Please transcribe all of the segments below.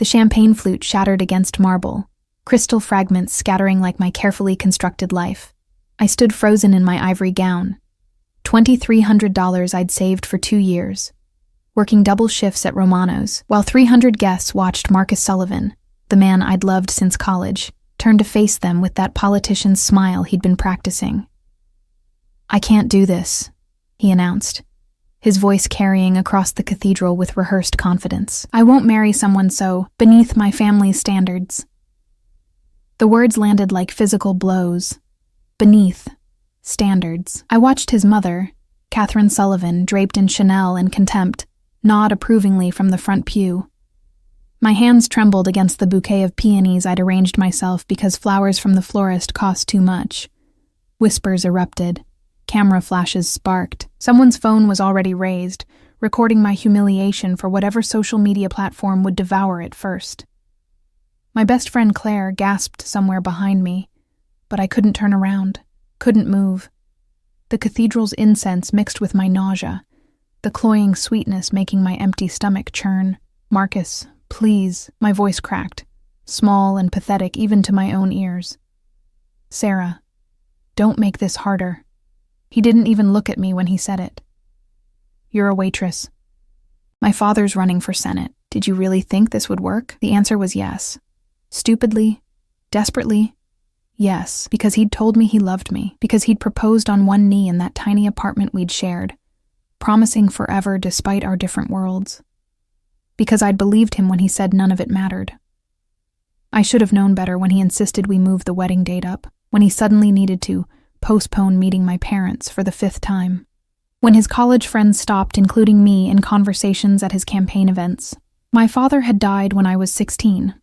The champagne flute shattered against marble, crystal fragments scattering like my carefully constructed life. I stood frozen in my ivory gown. $2,300 I'd saved for 2 years, working double shifts at Romano's, while 300 guests watched Marcus Sullivan, the man I'd loved since college, turn to face them with that politician's smile he'd been practicing. "I can't do this," he announced, his voice carrying across the cathedral with rehearsed confidence. "I won't marry someone so beneath my family's standards." The words landed like physical blows. Beneath standards. I watched his mother, Catherine Sullivan, draped in Chanel and contempt, nod approvingly from the front pew. My hands trembled against the bouquet of peonies I'd arranged myself because flowers from the florist cost too much. Whispers erupted. Camera flashes sparked. Someone's phone was already raised, recording my humiliation for whatever social media platform would devour it first. My best friend Claire gasped somewhere behind me, but I couldn't turn around, couldn't move. The cathedral's incense mixed with my nausea, the cloying sweetness making my empty stomach churn. "Marcus, please," my voice cracked, small and pathetic even to my own ears. "Sarah, don't make this harder." He didn't even look at me when he said it. "You're a waitress. My father's running for Senate. Did you really think this would work?" The answer was yes. Stupidly, desperately, yes, because he'd told me he loved me, because he'd proposed on one knee in that tiny apartment we'd shared, promising forever despite our different worlds. Because I'd believed him when he said none of it mattered. I should have known better when he insisted we move the wedding date up, when he suddenly needed to postpone meeting my parents for the 5th time, when his college friends stopped including me in conversations at his campaign events. My father had died when I was 16.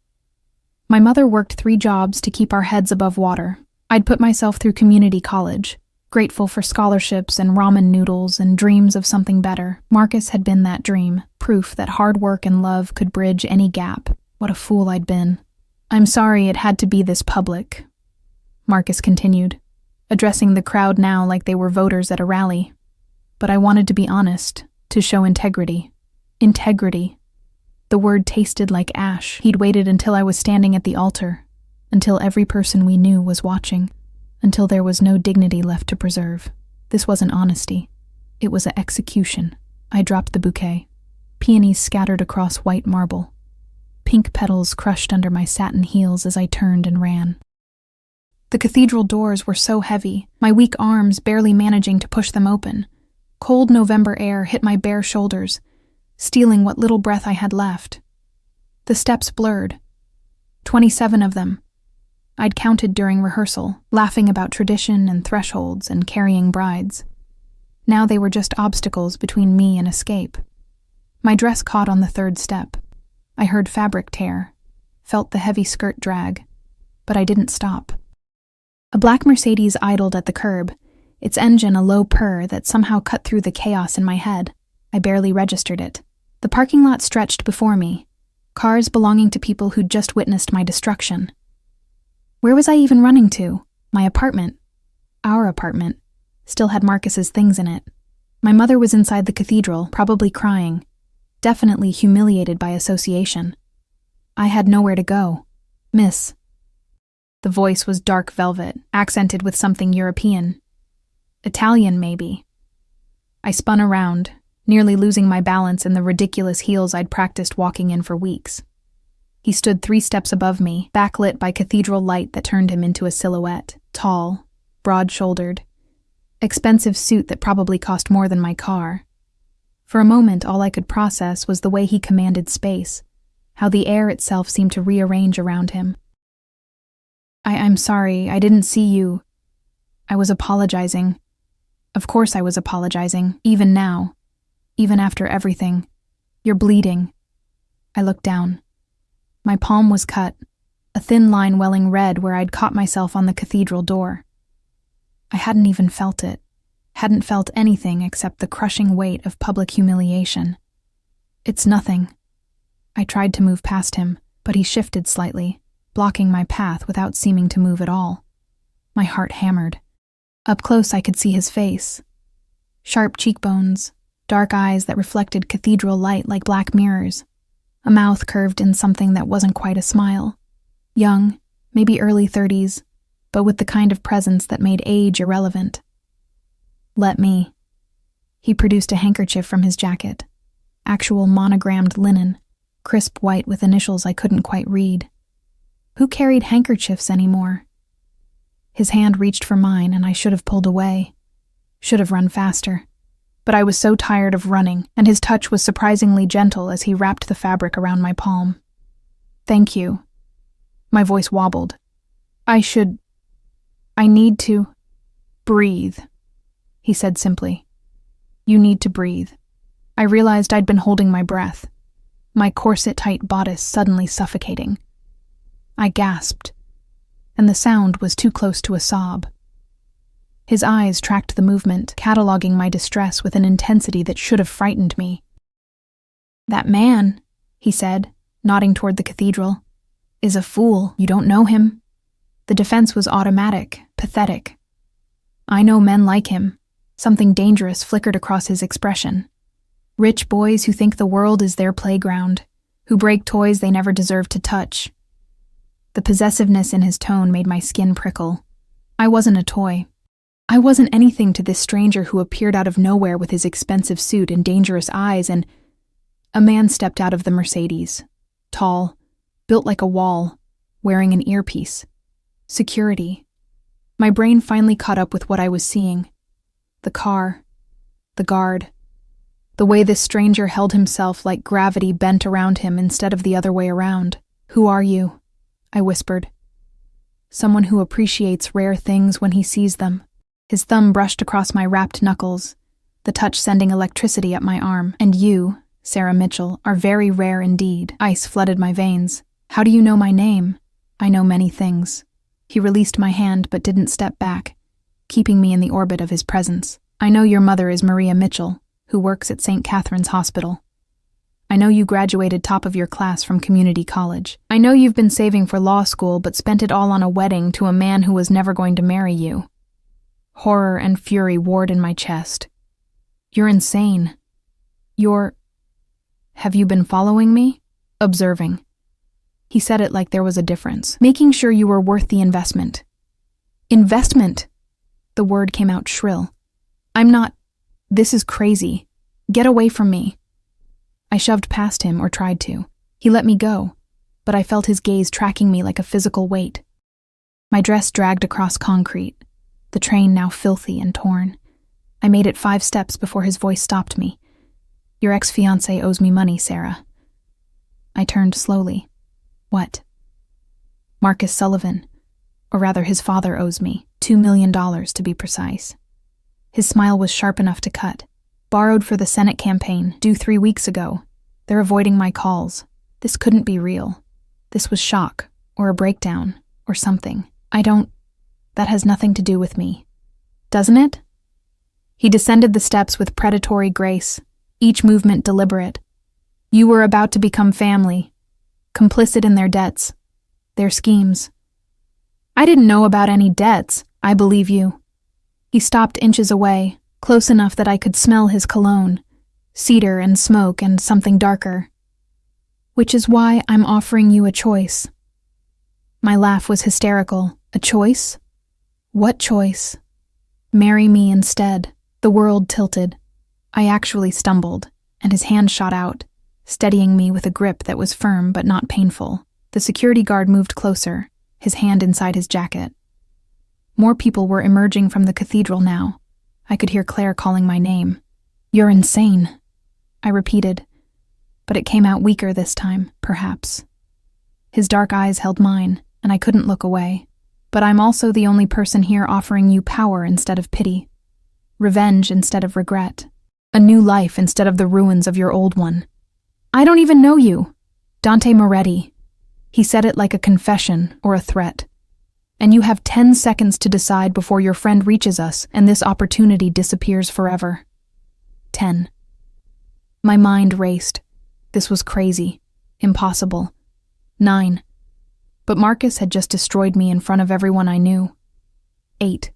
My mother worked 3 jobs to keep our heads above water. I'd put myself through community college, grateful for scholarships and ramen noodles and dreams of something better. Marcus had been that dream, proof that hard work and love could bridge any gap. What a fool I'd been. "I'm sorry it had to be this public," Marcus continued, addressing the crowd now like they were voters at a rally. "But I wanted to be honest, to show integrity." Integrity. The word tasted like ash. He'd waited until I was standing at the altar, until every person we knew was watching, until there was no dignity left to preserve. This wasn't honesty. It was an execution. I dropped the bouquet. Peonies scattered across white marble. Pink petals crushed under my satin heels as I turned and ran. The cathedral doors were so heavy, my weak arms barely managing to push them open. Cold November air hit my bare shoulders, stealing what little breath I had left. The steps blurred. 27 of them. I'd counted during rehearsal, laughing about tradition and thresholds and carrying brides. Now they were just obstacles between me and escape. My dress caught on the 3rd step. I heard fabric tear, felt the heavy skirt drag, but I didn't stop. A black Mercedes idled at the curb, its engine a low purr that somehow cut through the chaos in my head. I barely registered it. The parking lot stretched before me, cars belonging to people who'd just witnessed my destruction. Where was I even running to? My apartment. Our apartment. Still had Marcus's things in it. My mother was inside the cathedral, probably crying, definitely humiliated by association. I had nowhere to go. "Miss." The voice was dark velvet, accented with something European. Italian, maybe. I spun around, nearly losing my balance in the ridiculous heels I'd practiced walking in for weeks. He stood 3 steps above me, backlit by cathedral light that turned him into a silhouette. Tall, broad-shouldered. Expensive suit that probably cost more than my car. For a moment, all I could process was the way he commanded space, how the air itself seemed to rearrange around him. I'm sorry, I didn't see you. I was apologizing. Of course I was apologizing, even now. Even after everything. You're bleeding." I looked down. My palm was cut, a thin line welling red where I'd caught myself on the cathedral door. I hadn't even felt it. Hadn't felt anything except the crushing weight of public humiliation. "It's nothing." I tried to move past him, but he shifted slightly, blocking my path without seeming to move at all. My heart hammered. Up close I could see his face. Sharp cheekbones, dark eyes that reflected cathedral light like black mirrors. a mouth curved in something that wasn't quite a smile. Young, maybe early 30s, but with the kind of presence that made age irrelevant. "Let me." He produced a handkerchief from his jacket. Actual monogrammed linen, crisp white with initials I couldn't quite read. Who carried handkerchiefs anymore? His hand reached for mine, and I should have pulled away. Should have run faster. But I was so tired of running, and his touch was surprisingly gentle as he wrapped the fabric around my palm. "Thank you." My voice wobbled. I need to breathe," he said simply. "You need to breathe." I realized I'd been holding my breath, my corset-tight bodice suddenly suffocating. I gasped, and the sound was too close to a sob. His eyes tracked the movement, cataloging my distress with an intensity that should have frightened me. "That man," he said, nodding toward the cathedral, "is a fool. You don't know him." The defense was automatic, pathetic. "I know men like him." Something dangerous flickered across his expression. "Rich boys who think the world is their playground, who break toys they never deserved to touch." The possessiveness in his tone made my skin prickle. I wasn't a toy. I wasn't anything to this stranger who appeared out of nowhere with his expensive suit and dangerous eyes, and a man stepped out of the Mercedes. Tall, built like a wall, wearing an earpiece. Security. My brain finally caught up with what I was seeing. The car. The guard. The way this stranger held himself like gravity bent around him instead of the other way around. "Who are you?" I whispered. "Someone who appreciates rare things when he sees them." His thumb brushed across my wrapped knuckles, the touch sending electricity up my arm. "And you, Sarah Mitchell, are very rare indeed." Ice flooded my veins. "How do you know my name?" "I know many things." He released my hand but didn't step back, keeping me in the orbit of his presence. "I know your mother is Maria Mitchell, who works at St. Catherine's Hospital. I know you graduated top of your class from community college. I know you've been saving for law school but spent it all on a wedding to a man who was never going to marry you." Horror and fury warred in my chest. "You're insane. Have you been following me?" "Observing." He said it like there was a difference. "Making sure you were worth the investment." "Investment?" The word came out shrill. "I'm not. This is crazy. Get away from me." I shoved past him, or tried to. He let me go, but I felt his gaze tracking me like a physical weight. My dress dragged across concrete, the train now filthy and torn. I made it 5 steps before his voice stopped me. "Your ex-fiancé owes me money, Sarah." I turned slowly. "What?" "Marcus Sullivan, or rather his father owes me, $2 million to be precise." His smile was sharp enough to cut. "Borrowed for the Senate campaign, due 3 weeks ago. They're avoiding my calls. This couldn't be real. This was shock, or a breakdown, or something. That has nothing to do with me. Doesn't it?" He descended the steps with predatory grace, each movement deliberate. "You were about to become family, complicit in their debts, their schemes." "I didn't know about any debts. I believe you." He stopped inches away, close enough that I could smell his cologne, cedar and smoke and something darker. "Which is why I'm offering you a choice." My laugh was hysterical. "A choice? What choice?" "Marry me instead." The world tilted. I actually stumbled, and his hand shot out, steadying me with a grip that was firm but not painful. The security guard moved closer, his hand inside his jacket. More people were emerging from the cathedral now. I could hear Claire calling my name. "You're insane," I repeated, but it came out weaker this time, perhaps. His dark eyes held mine, and I couldn't look away. "But I'm also the only person here offering you power instead of pity, revenge instead of regret, a new life instead of the ruins of your old one. I don't even know you. Dante Moretti." He said it like a confession or a threat. "And you have 10 seconds to decide before your friend reaches us and this opportunity disappears forever." 10. My mind raced. This was crazy. Impossible. 9. But Marcus had just destroyed me in front of everyone I knew. 8.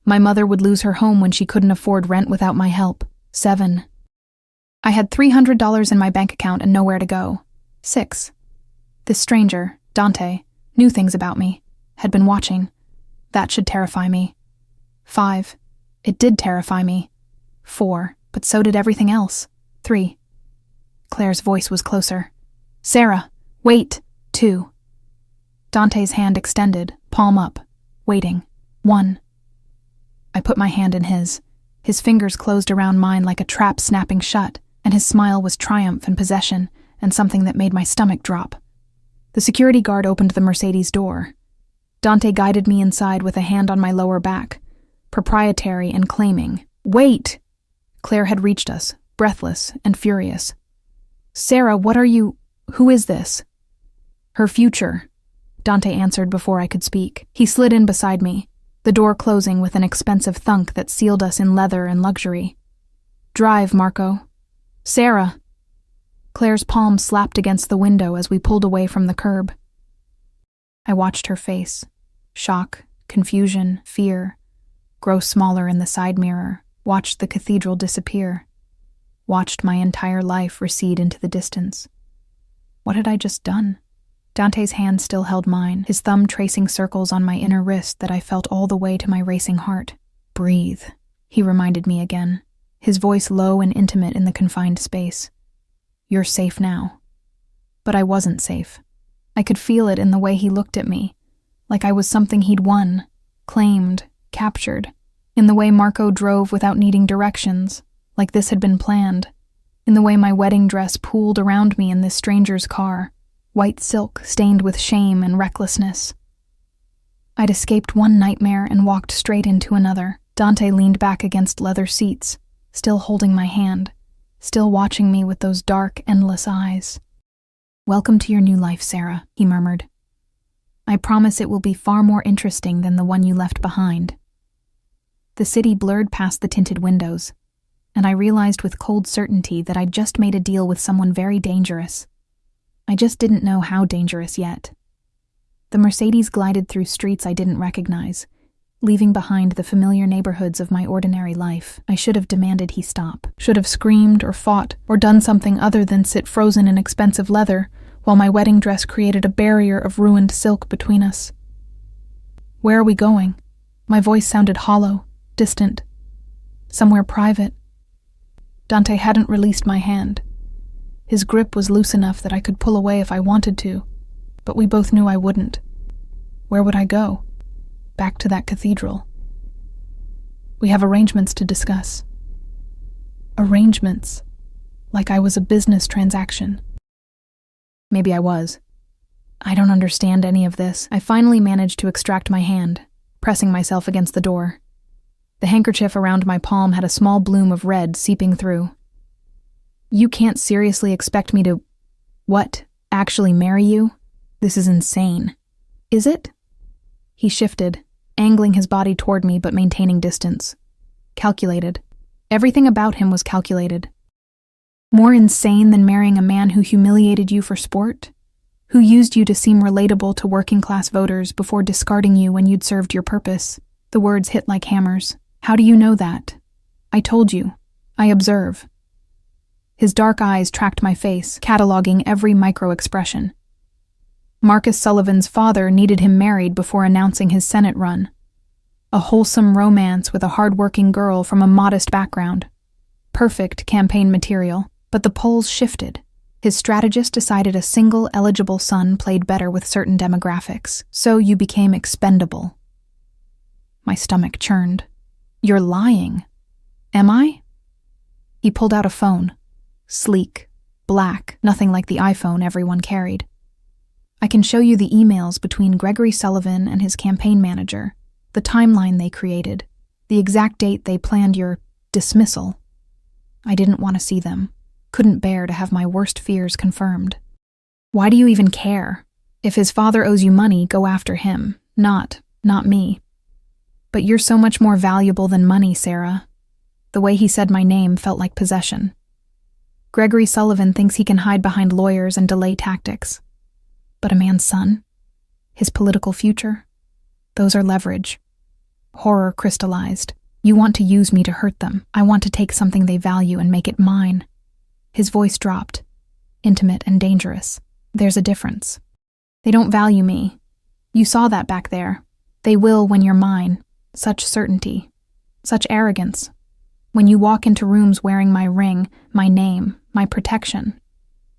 My mother would lose her home when she couldn't afford rent without my help. 7. I had $300 in my bank account and nowhere to go. 6. This stranger, Dante, knew things about me, had been watching. That should terrify me. 5. It did terrify me. 4. But so did everything else. 3. Claire's voice was closer. Sarah, wait. 2. Dante's hand extended, palm up, waiting. 1. I put my hand in his. His fingers closed around mine like a trap snapping shut, and his smile was triumph and possession, and something that made my stomach drop. The security guard opened the Mercedes door. Dante guided me inside with a hand on my lower back, proprietary and claiming. Wait! Claire had reached us, breathless and furious. Sarah, what are you... Who is this? Her future, Dante answered before I could speak. He slid in beside me, the door closing with an expensive thunk that sealed us in leather and luxury. Drive, Marco. Sarah! Claire's palm slapped against the window as we pulled away from the curb. I watched her face. Shock, confusion, fear. Grow smaller in the side mirror. Watched the cathedral disappear. Watched my entire life recede into the distance. What had I just done? Dante's hand still held mine, his thumb tracing circles on my inner wrist that I felt all the way to my racing heart. Breathe, he reminded me again, his voice low and intimate in the confined space. You're safe now. But I wasn't safe. I could feel it in the way he looked at me, like I was something he'd won, claimed, captured, in the way Marco drove without needing directions, like this had been planned, in the way my wedding dress pooled around me in this stranger's car, white silk stained with shame and recklessness. I'd escaped one nightmare and walked straight into another. Dante leaned back against leather seats, still holding my hand, still watching me with those dark, endless eyes. Welcome to your new life, Sarah, he murmured. I promise it will be far more interesting than the one you left behind. The city blurred past the tinted windows, and I realized with cold certainty that I'd just made a deal with someone very dangerous. I just didn't know how dangerous yet. The Mercedes glided through streets I didn't recognize, leaving behind the familiar neighborhoods of my ordinary life. I should have demanded he stop, should have screamed or fought or done something other than sit frozen in expensive leather while my wedding dress created a barrier of ruined silk between us. Where are we going? My voice sounded hollow, distant, somewhere private. Dante hadn't released my hand. His grip was loose enough that I could pull away if I wanted to, but we both knew I wouldn't. Where would I go? Back to that cathedral. We have arrangements to discuss. Arrangements. Like I was a business transaction. Maybe I was. I don't understand any of this. I finally managed to extract my hand, pressing myself against the door. The handkerchief around my palm had a small bloom of red seeping through. You can't seriously expect me to... What? Actually marry you? This is insane. Is it? He shifted, angling his body toward me but maintaining distance. Calculated. Everything about him was calculated. More insane than marrying a man who humiliated you for sport? Who used you to seem relatable to working-class voters before discarding you when you'd served your purpose? The words hit like hammers. How do you know that? I told you. I observe. His dark eyes tracked my face, cataloging every micro-expression. Marcus Sullivan's father needed him married before announcing his Senate run. A wholesome romance with a hard-working girl from a modest background. Perfect campaign material, but the polls shifted. His strategist decided a single eligible son played better with certain demographics, so you became expendable. My stomach churned. You're lying. Am I? He pulled out a phone. Sleek, black, nothing like the iPhone everyone carried. I can show you the emails between Gregory Sullivan and his campaign manager, the timeline they created, the exact date they planned your dismissal. I didn't want to see them, couldn't bear to have my worst fears confirmed. Why do you even care? If his father owes you money, go after him, not me. But you're so much more valuable than money, Sarah. The way he said my name felt like possession. Gregory Sullivan thinks he can hide behind lawyers and delay tactics. But a man's son? His political future? Those are leverage. Horror crystallized. You want to use me to hurt them. I want to take something they value and make it mine. His voice dropped, intimate and dangerous. There's a difference. They don't value me. You saw that back there. They will when you're mine. Such certainty. Such arrogance. When you walk into rooms wearing my ring, my name, my protection.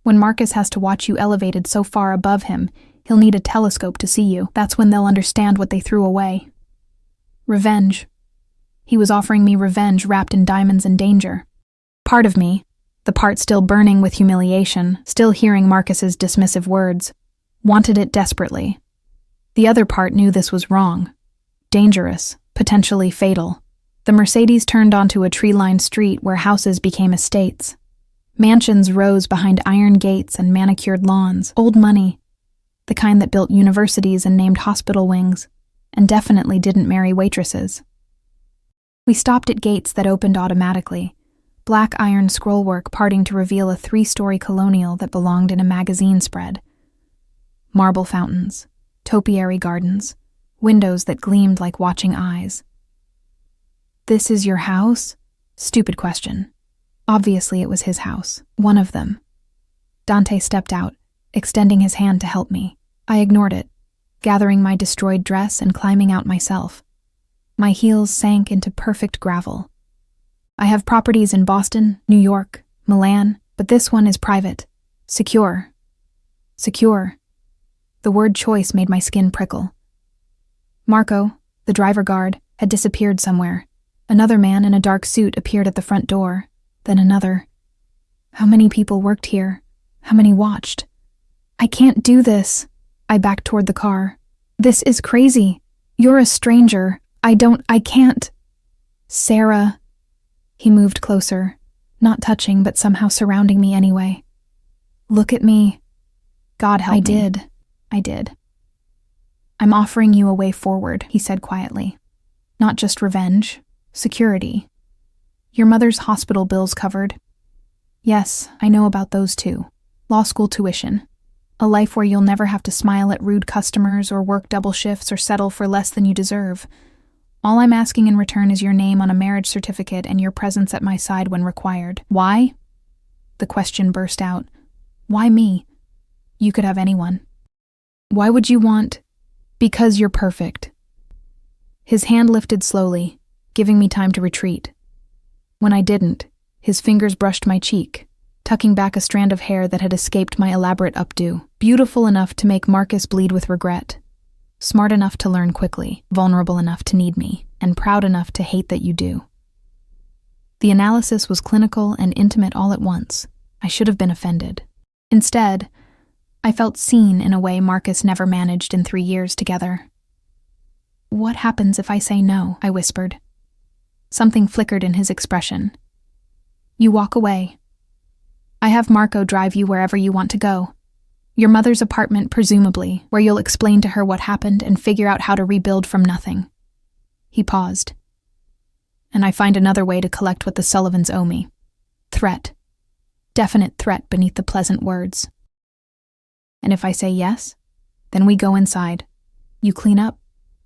When Marcus has to watch you elevated so far above him, he'll need a telescope to see you. That's when they'll understand what they threw away. Revenge. He was offering me revenge wrapped in diamonds and danger. Part of me, the part still burning with humiliation, still hearing Marcus's dismissive words, wanted it desperately. The other part knew this was wrong. Dangerous, potentially fatal. The Mercedes turned onto a tree-lined street where houses became estates. Mansions rose behind iron gates and manicured lawns. Old money. The kind that built universities and named hospital wings, and definitely didn't marry waitresses. We stopped at gates that opened automatically, black iron scrollwork parting to reveal a 3-story colonial that belonged in a magazine spread. Marble fountains, topiary gardens, windows that gleamed like watching eyes. "This is your house?" Stupid question. Obviously it was his house, one of them. Dante stepped out, extending his hand to help me. I ignored it, gathering my destroyed dress and climbing out myself. My heels sank into perfect gravel. "I have properties in Boston, New York, Milan, but this one is private. Secure. Secure." The word choice made my skin prickle. Marco, the driver guard, had disappeared somewhere. Another man in a dark suit appeared at the front door, then another. How many people worked here? How many watched? "I can't do this." I backed toward the car. "This is crazy. You're a stranger. I can't." "Sarah." He moved closer, not touching but somehow surrounding me anyway. "Look at me." God help me. I did. "I'm offering you a way forward," he said quietly. "Not just revenge, security. Your mother's hospital bills covered. Yes, I know about those too. Law school tuition. A life where you'll never have to smile at rude customers or work double shifts or settle for less than you deserve. All I'm asking in return is your name on a marriage certificate and your presence at my side when required." "Why?" The question burst out. "Why me? You could have anyone." "Why would you want?" "Because you're perfect." His hand lifted slowly, giving me time to retreat. When I didn't, his fingers brushed my cheek, tucking back a strand of hair that had escaped my elaborate updo. Beautiful enough to make Marcus bleed with regret. Smart enough to learn quickly, vulnerable enough to need me, and proud enough to hate that you do. The analysis was clinical and intimate all at once. I should have been offended. Instead, I felt seen in a way Marcus never managed in 3 years together. "What happens if I say no?" I whispered. Something flickered in his expression. "You walk away. I have Marco drive you wherever you want to go. Your mother's apartment, presumably, where you'll explain to her what happened and figure out how to rebuild from nothing." He paused. "And I find another way to collect what the Sullivans owe me. Threat. Definite threat beneath the pleasant words. And if I say yes, then we go inside. You clean up,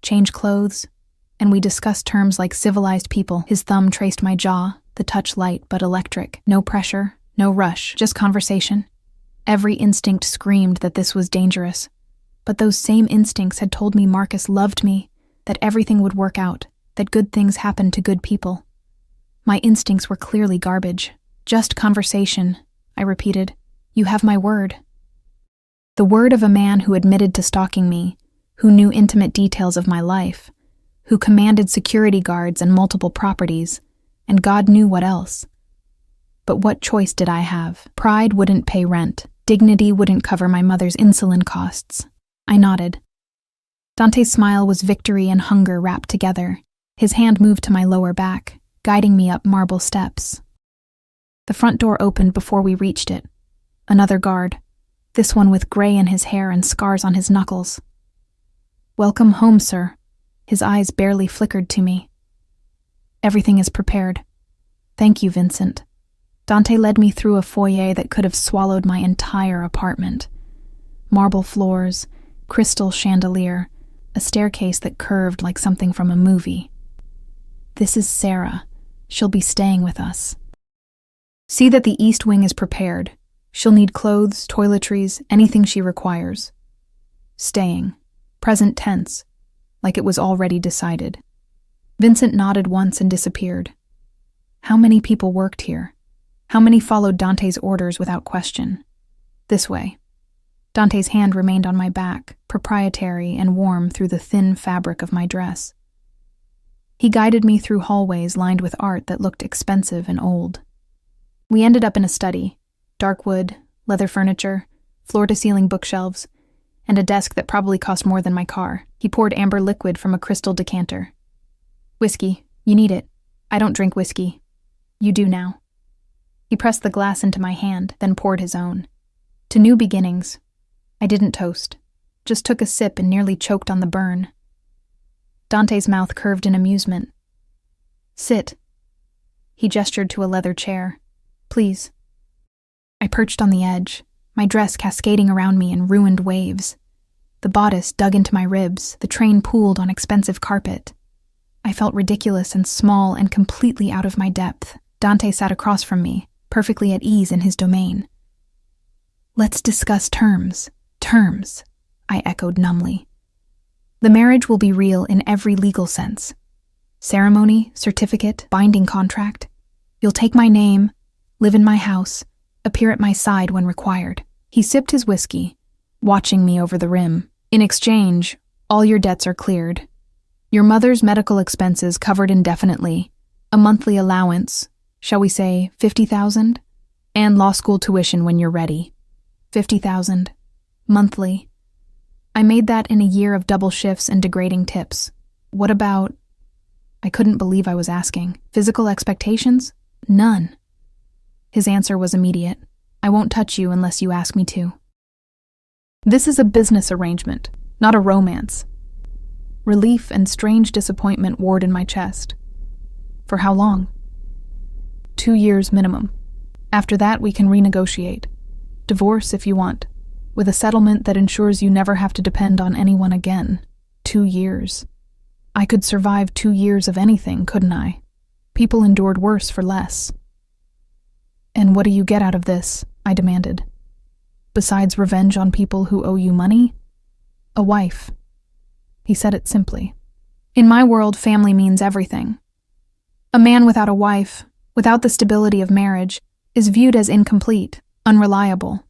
change clothes, and we discuss terms like civilized people." His thumb traced my jaw, the touch light but electric. No pressure, no rush, just conversation. Every instinct screamed that this was dangerous, but those same instincts had told me Marcus loved me, that everything would work out, that good things happened to good people. My instincts were clearly garbage. "Just conversation," I repeated. "You have my word." The word of a man who admitted to stalking me, who knew intimate details of my life, who commanded security guards and multiple properties, and God knew what else. But what choice did I have? Pride wouldn't pay rent. Dignity wouldn't cover my mother's insulin costs. I nodded. Dante's smile was victory and hunger wrapped together. His hand moved to my lower back, guiding me up marble steps. The front door opened before we reached it. Another guard, this one with gray in his hair and scars on his knuckles. "Welcome home, sir." His eyes barely flickered to me. "Everything is prepared. Thank you, Vincent." Dante led me through a foyer that could have swallowed my entire apartment. Marble floors, crystal chandelier, a staircase that curved like something from a movie. "This is Sarah. She'll be staying with us. See that the east wing is prepared. She'll need clothes, toiletries, anything she requires. Staying. Present tense, like it was already decided. Vincent nodded once and disappeared. How many people worked here? How many followed Dante's orders without question? This way. Dante's hand remained on my back, proprietary and warm through the thin fabric of my dress. He guided me through hallways lined with art that looked expensive and old. We ended up in a study. Dark wood, leather furniture, floor-to-ceiling bookshelves, and a desk that probably cost more than my car. He poured amber liquid from a crystal decanter. Whiskey, you need it. I don't drink whiskey. You do now. He pressed the glass into my hand, then poured his own. To new beginnings. I didn't toast, just took a sip and nearly choked on the burn. Dante's mouth curved in amusement. Sit. He gestured to a leather chair. Please. I perched on the edge, my dress cascading around me in ruined waves. The bodice dug into my ribs, the train pooled on expensive carpet. I felt ridiculous and small and completely out of my depth. Dante sat across from me, perfectly at ease in his domain. Let's discuss terms. Terms, I echoed numbly. The marriage will be real in every legal sense. Ceremony, certificate, binding contract. You'll take my name, live in my house, appear at my side when required. He sipped his whiskey, watching me over the rim. In exchange, all your debts are cleared. Your mother's medical expenses covered indefinitely, a monthly allowance, shall we say 50,000, and law school tuition when you're ready. 50,000, monthly. I made that in a year of double shifts and degrading tips. What about... I couldn't believe I was asking. Physical expectations? None. His answer was immediate. I won't touch you unless you ask me to. This is a business arrangement, not a romance. Relief and strange disappointment warred in my chest. For how long? 2 years minimum. After that, we can renegotiate. Divorce if you want, with a settlement that ensures you never have to depend on anyone again. 2 years. I could survive 2 years of anything, couldn't I? People endured worse for less. And what do you get out of this? I demanded. Besides revenge on people who owe you money? A wife. He said it simply. In my world, family means everything. A man without a wife, without the stability of marriage, is viewed as incomplete, unreliable.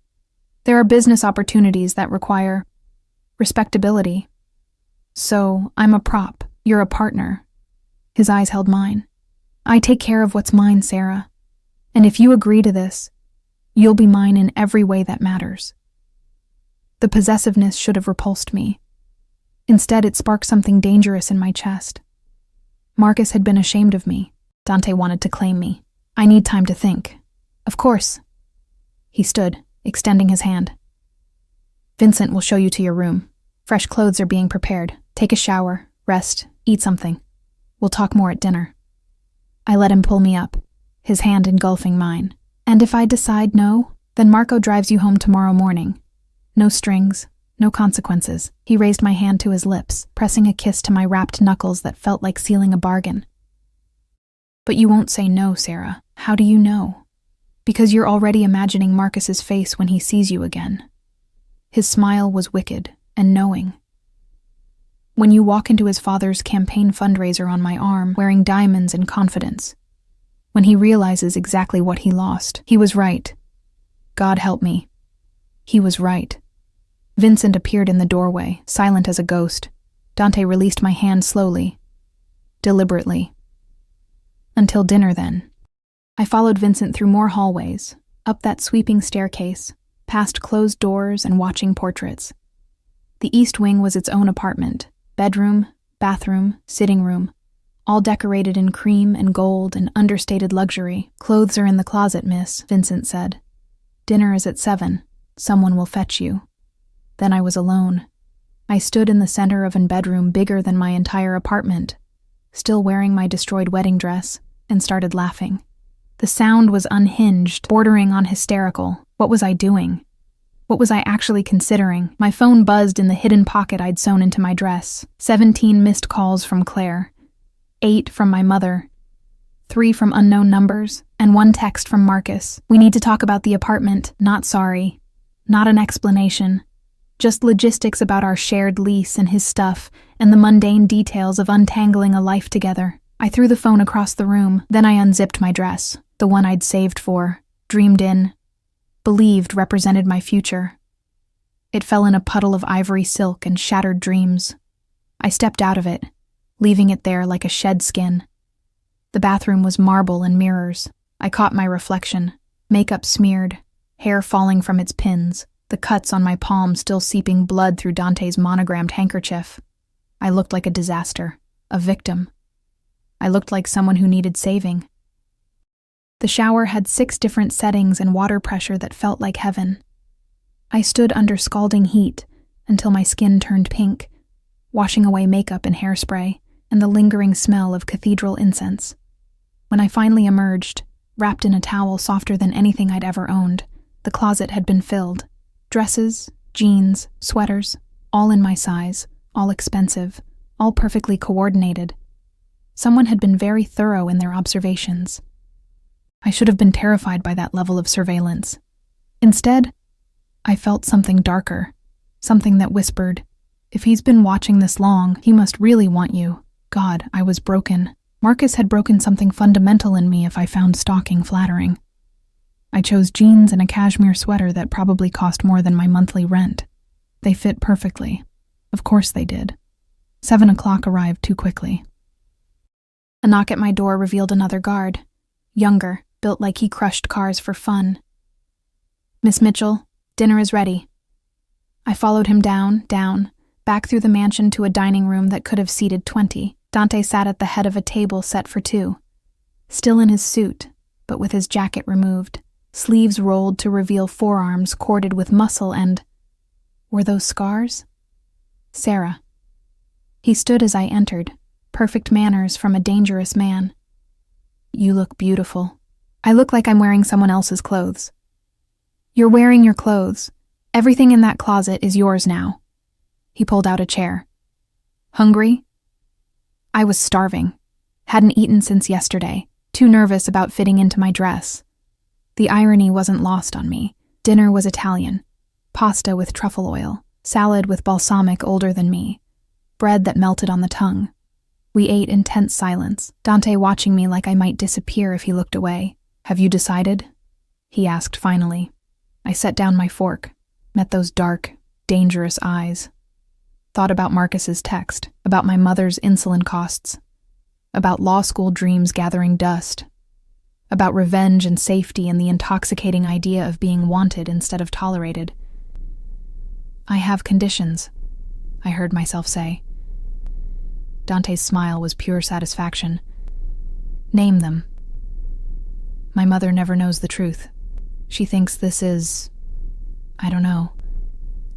There are business opportunities that require respectability. So, I'm a prop. You're a partner. His eyes held mine. I take care of what's mine, Sarah. And if you agree to this, you'll be mine in every way that matters. The possessiveness should have repulsed me. Instead, it sparked something dangerous in my chest. Marcus had been ashamed of me. Dante wanted to claim me. I need time to think. Of course. He stood, extending his hand. Vincent will show you to your room. Fresh clothes are being prepared. Take a shower, rest, eat something. We'll talk more at dinner. I let him pull me up, his hand engulfing mine. And if I decide no, then Marco drives you home tomorrow morning. No strings, no consequences. He raised my hand to his lips, pressing a kiss to my wrapped knuckles that felt like sealing a bargain. But you won't say no, Sarah. How do you know? Because you're already imagining Marcus's face when he sees you again. His smile was wicked and knowing. When you walk into his father's campaign fundraiser on my arm, wearing diamonds and confidence. When he realizes exactly what he lost. He was right. God help me. He was right. Vincent appeared in the doorway, silent as a ghost. Dante released my hand slowly, deliberately. Until dinner, then. I followed Vincent through more hallways, up that sweeping staircase, past closed doors and watching portraits. The east wing was its own apartment, bedroom, bathroom, sitting room, all decorated in cream and gold and understated luxury. Clothes are in the closet, miss, Vincent said. Dinner is at 7. Someone will fetch you. Then I was alone. I stood in the center of a bedroom bigger than my entire apartment, still wearing my destroyed wedding dress, and started laughing. The sound was unhinged, bordering on hysterical. What was I doing? What was I actually considering? My phone buzzed in the hidden pocket I'd sewn into my dress. 17 missed calls from Claire. 8 from my mother. 3 from unknown numbers, and and one text from Marcus. We need to talk about the apartment, not sorry. Not an explanation. Just logistics about our shared lease and his stuff, and the mundane details of untangling a life together. I threw the phone across the room, then I unzipped my dress, the one I'd saved for, dreamed in, believed represented my future. It fell in a puddle of ivory silk and shattered dreams. I stepped out of it, leaving it there like a shed skin. The bathroom was marble and mirrors. I caught my reflection, makeup smeared, hair falling from its pins, the cuts on my palm still seeping blood through Dante's monogrammed handkerchief. I looked like a disaster, a victim. I looked like someone who needed saving. The shower had 6 different settings and water pressure that felt like heaven. I stood under scalding heat until my skin turned pink, washing away makeup and hairspray and the lingering smell of cathedral incense. When I finally emerged, wrapped in a towel softer than anything I'd ever owned, the closet had been filled. Dresses, jeans, sweaters, all in my size, all expensive, all perfectly coordinated. Someone had been very thorough in their observations. I should have been terrified by that level of surveillance. Instead, I felt something darker, something that whispered, "If he's been watching this long, he must really want you." God, I was broken. Marcus had broken something fundamental in me if I found stalking flattering. I chose jeans and a cashmere sweater that probably cost more than my monthly rent. They fit perfectly. Of course they did. 7 o'clock arrived too quickly. A knock at my door revealed another guard. Younger, built like he crushed cars for fun. "Miss Mitchell, dinner is ready." I followed him down, back through the mansion to a dining room that could have seated 20. Dante sat at the head of a table set for 2. Still in his suit, but with his jacket removed, sleeves rolled to reveal forearms corded with muscle and... Were those scars? Sarah. He stood as I entered, perfect manners from a dangerous man. "You look beautiful." "I look like I'm wearing someone else's clothes." "You're wearing your clothes. Everything in that closet is yours now." He pulled out a chair. "Hungry?" I was starving. Hadn't eaten since yesterday, too nervous about fitting into my dress. The irony wasn't lost on me. Dinner was Italian. Pasta with truffle oil, salad with balsamic older than me, bread that melted on the tongue. We ate in tense silence, Dante watching me like I might disappear if he looked away. "Have you decided?" he asked finally. I set down my fork, met those dark, dangerous eyes. Thought about Marcus's text, about my mother's insulin costs, about law school dreams gathering dust, about revenge and safety and the intoxicating idea of being wanted instead of tolerated. "I have conditions," I heard myself say. Dante's smile was pure satisfaction. "Name them." "My mother never knows the truth. She thinks this is, I don't know,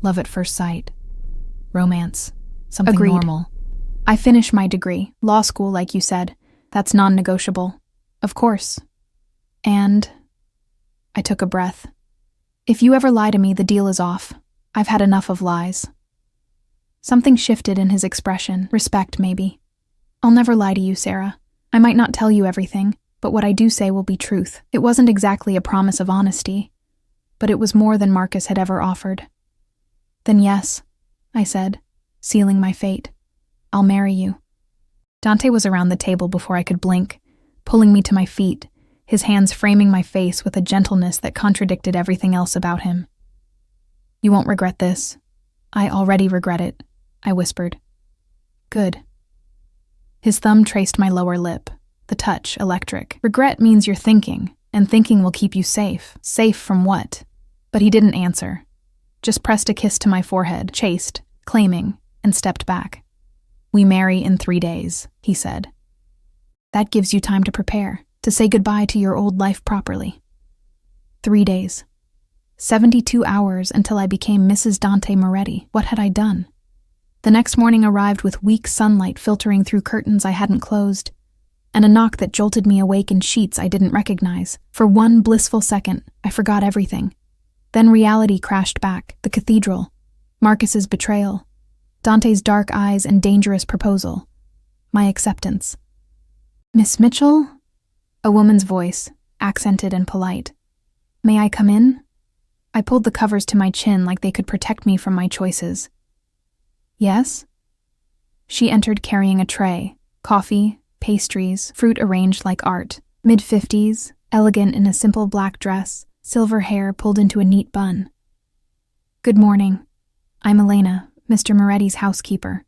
love at first sight. Romance. Something Agreed. Normal. I finished my degree, law school like you said. That's non-negotiable. Of course. And... I took a breath. "If you ever lie to me, the deal is off. I've had enough of lies." Something shifted in his expression. Respect, maybe. "I'll never lie to you, Sarah. I might not tell you everything, but what I do say will be truth." It wasn't exactly a promise of honesty, but it was more than Marcus had ever offered. "Then yes," I said, sealing my fate. "I'll marry you." Dante was around the table before I could blink, pulling me to my feet, his hands framing my face with a gentleness that contradicted everything else about him. "You won't regret this." "I already regret it," I whispered. "Good." His thumb traced my lower lip, the touch electric. "Regret means you're thinking, and thinking will keep you safe." Safe from what? But he didn't answer. Just pressed a kiss to my forehead, chaste, claiming, and stepped back. "We marry in 3 days," he said. "That gives you time to prepare, to say goodbye to your old life properly." 3 days. 72 hours until I became Mrs. Dante Moretti. What had I done? The next morning arrived with weak sunlight filtering through curtains I hadn't closed, and a knock that jolted me awake in sheets I didn't recognize. For one blissful second, I forgot everything. Then reality crashed back, the cathedral, Marcus's betrayal, Dante's dark eyes and dangerous proposal, my acceptance. "Miss Mitchell?" A woman's voice, accented and polite. "May I come in?" I pulled the covers to my chin like they could protect me from my choices. "Yes?" She entered carrying a tray, coffee, pastries, fruit arranged like art. Mid-50s, elegant in a simple black dress, silver hair pulled into a neat bun. "Good morning. I'm Elena, Mr. Moretti's housekeeper.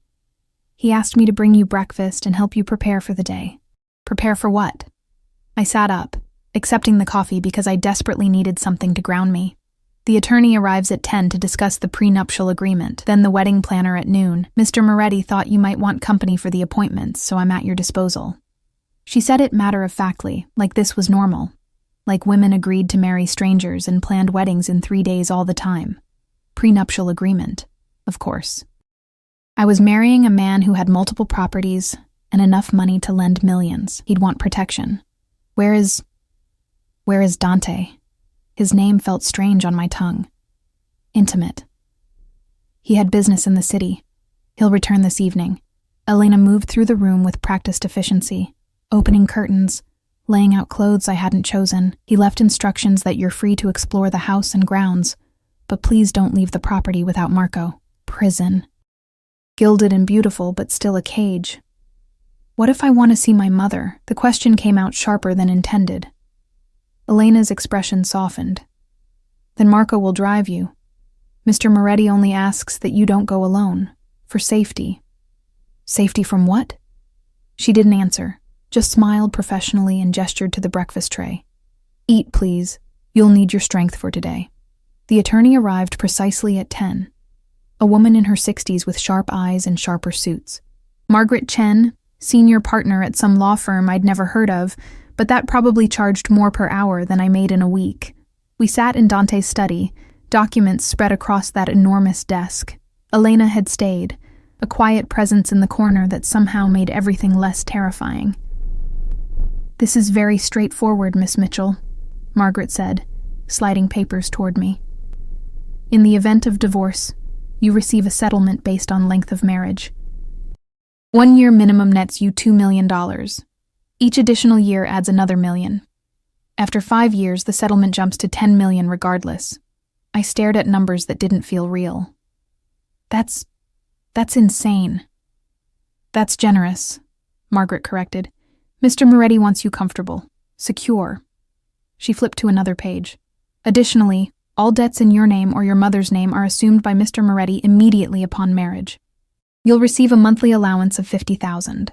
He asked me to bring you breakfast and help you prepare for the day." "Prepare for what?" I sat up, accepting the coffee because I desperately needed something to ground me. The attorney arrives at 10 to discuss the prenuptial agreement, then the wedding planner at noon. "Mr. Moretti thought you might want company for the appointments, so I'm at your disposal." She said it matter-of-factly, like this was normal. Like women agreed to marry strangers and planned weddings in 3 days all the time. Prenuptial agreement, of course. I was marrying a man who had multiple properties and enough money to lend millions. He'd want protection. Where is Dante? His name felt strange on my tongue. Intimate. He had business in the city. He'll return this evening. Elena moved through the room with practiced efficiency, opening curtains, laying out clothes I hadn't chosen. He left instructions that you're free to explore the house and grounds, but please don't leave the property without Marco. Prison. Gilded and beautiful, but still a cage. What if I want to see my mother? The question came out sharper than intended. Elena's expression softened. "Then Marco will drive you. Mr. Moretti only asks that you don't go alone. For safety." "Safety from what?" She didn't answer, just smiled professionally and gestured to the breakfast tray. "Eat, please. You'll need your strength for today." The attorney arrived precisely at 10. A woman in her 60s with sharp eyes and sharper suits. Margaret Chen, senior partner at some law firm I'd never heard of, but that probably charged more per hour than I made in a week. We sat in Dante's study, documents spread across that enormous desk. Elena had stayed, a quiet presence in the corner that somehow made everything less terrifying. "This is very straightforward, Miss Mitchell," Margaret said, sliding papers toward me. "In the event of divorce, you receive a settlement based on length of marriage. 1 year minimum nets you $2 million. Each additional year adds another $1 million. After 5 years, the settlement jumps to $10 million regardless." I stared at numbers that didn't feel real. That's insane." "That's generous," Margaret corrected. "Mr. Moretti wants you comfortable, secure." She flipped to another page. "Additionally, all debts in your name or your mother's name are assumed by Mr. Moretti immediately upon marriage. You'll receive a monthly allowance of $50,000,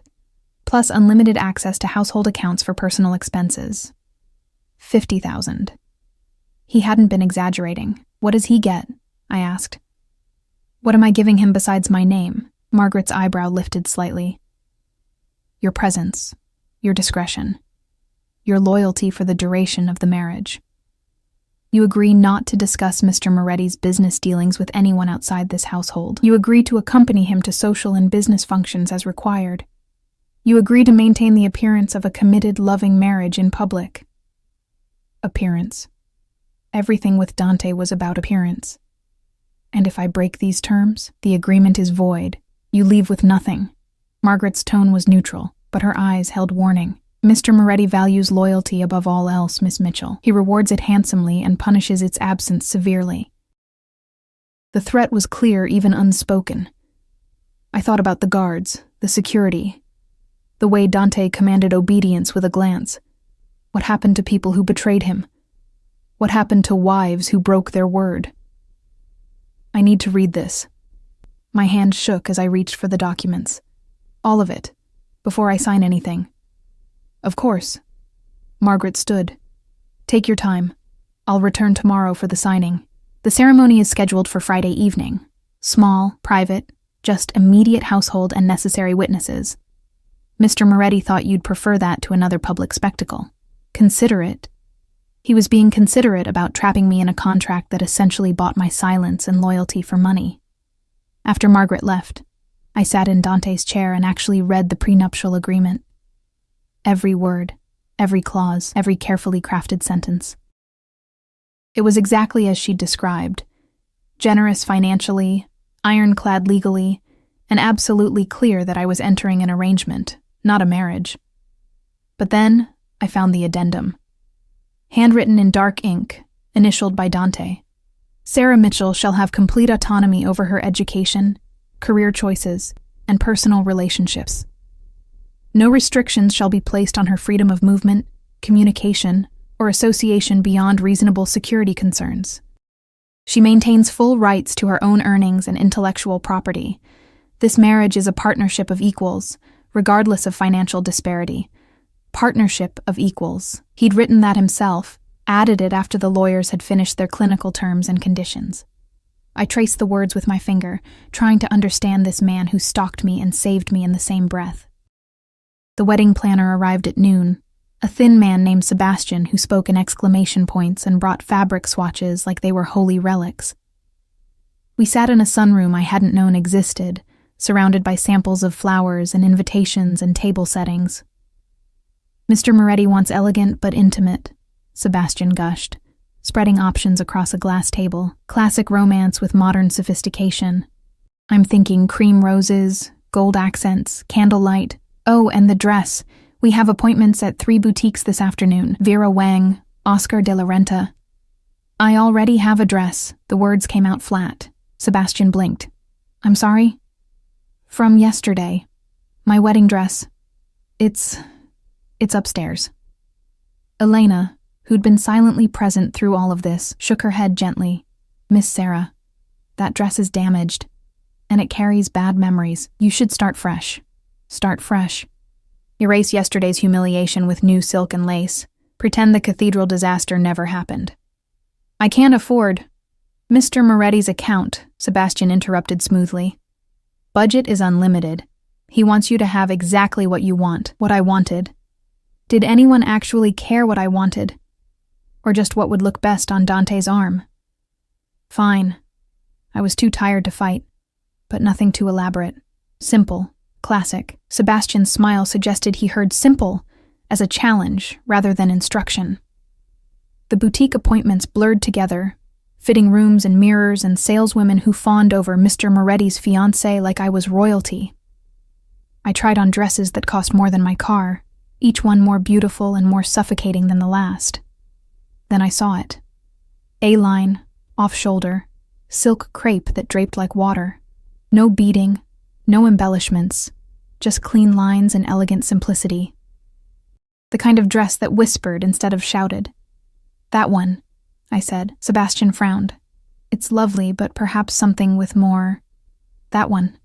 plus unlimited access to household accounts for personal expenses." $50,000. He hadn't been exaggerating. "What does he get?" I asked. "What am I giving him besides my name?" Margaret's eyebrow lifted slightly. "Your presence, your discretion, your loyalty for the duration of the marriage. You agree not to discuss Mr. Moretti's business dealings with anyone outside this household. You agree to accompany him to social and business functions as required. You agree to maintain the appearance of a committed, loving marriage in public." Appearance. Everything with Dante was about appearance. "And if I break these terms, the agreement is void. You leave with nothing." Margaret's tone was neutral, but her eyes held warning. "Mr. Moretti values loyalty above all else, Miss Mitchell. He rewards it handsomely and punishes its absence severely." The threat was clear, even unspoken. I thought about the guards, the security, the way Dante commanded obedience with a glance. What happened to people who betrayed him? What happened to wives who broke their word? "I need to read this." My hand shook as I reached for the documents. "All of it, before I sign anything." "Of course." Margaret stood. "Take your time. I'll return tomorrow for the signing. The ceremony is scheduled for Friday evening. Small, private, just immediate household and necessary witnesses. Mr. Moretti thought you'd prefer that to another public spectacle. Considerate. He was being considerate about trapping me in a contract that essentially bought my silence and loyalty for money." After Margaret left, I sat in Dante's chair and actually read the prenuptial agreement. Every word, every clause, every carefully crafted sentence. It was exactly as she'd described. Generous financially, ironclad legally, and absolutely clear that I was entering an arrangement, not a marriage. But then, I found the addendum. handwritten in dark ink, initialed by Dante. Sarah Mitchell shall have complete autonomy over her education, career choices, and personal relationships. No restrictions shall be placed on her freedom of movement, communication, or association beyond reasonable security concerns. She maintains full rights to her own earnings and intellectual property. This marriage is a partnership of equals, regardless of financial disparity. Partnership of equals. He'd written that himself, added it after the lawyers had finished their clinical terms and conditions. I traced the words with my finger, trying to understand this man who stalked me and saved me in the same breath. The wedding planner arrived at noon, a thin man named Sebastian who spoke in exclamation points and brought fabric swatches like they were holy relics. We sat in a sunroom I hadn't known existed, surrounded by samples of flowers and invitations and table settings. Mr. Moretti wants elegant but intimate, Sebastian gushed, spreading options across a glass table. Classic romance with modern sophistication. I'm thinking cream roses, gold accents, candlelight. Oh, and the dress. We have appointments at 3 boutiques this afternoon. Vera Wang, Oscar de la Renta. I already have a dress. The words came out flat. Sebastian blinked. I'm sorry? From yesterday. My wedding dress. It's upstairs. Elena, who'd been silently present through all of this, shook her head gently. Miss Sarah, that dress is damaged, and it carries bad memories. You should start fresh. Start fresh. Erase yesterday's humiliation with new silk and lace. Pretend the cathedral disaster never happened. I can't afford. Mr. Moretti's account, Sebastian interrupted smoothly. Budget is unlimited. He wants you to have exactly what you want, what I wanted. Did anyone actually care what I wanted? Or just what would look best on Dante's arm? Fine. I was too tired to fight, but nothing too elaborate. Simple. Classic. Sebastian's smile suggested he heard simple as a challenge rather than instruction. The boutique appointments blurred together, fitting rooms and mirrors and saleswomen who fawned over Mr. Moretti's fiancé like I was royalty. I tried on dresses that cost more than my car, each one more beautiful and more suffocating than the last. Then I saw it. A-line, off-shoulder, silk crepe that draped like water. No beading, no embellishments, just clean lines and elegant simplicity. The kind of dress that whispered instead of shouted. That one, I said. Sebastian frowned. It's lovely, but perhaps something with more. That one.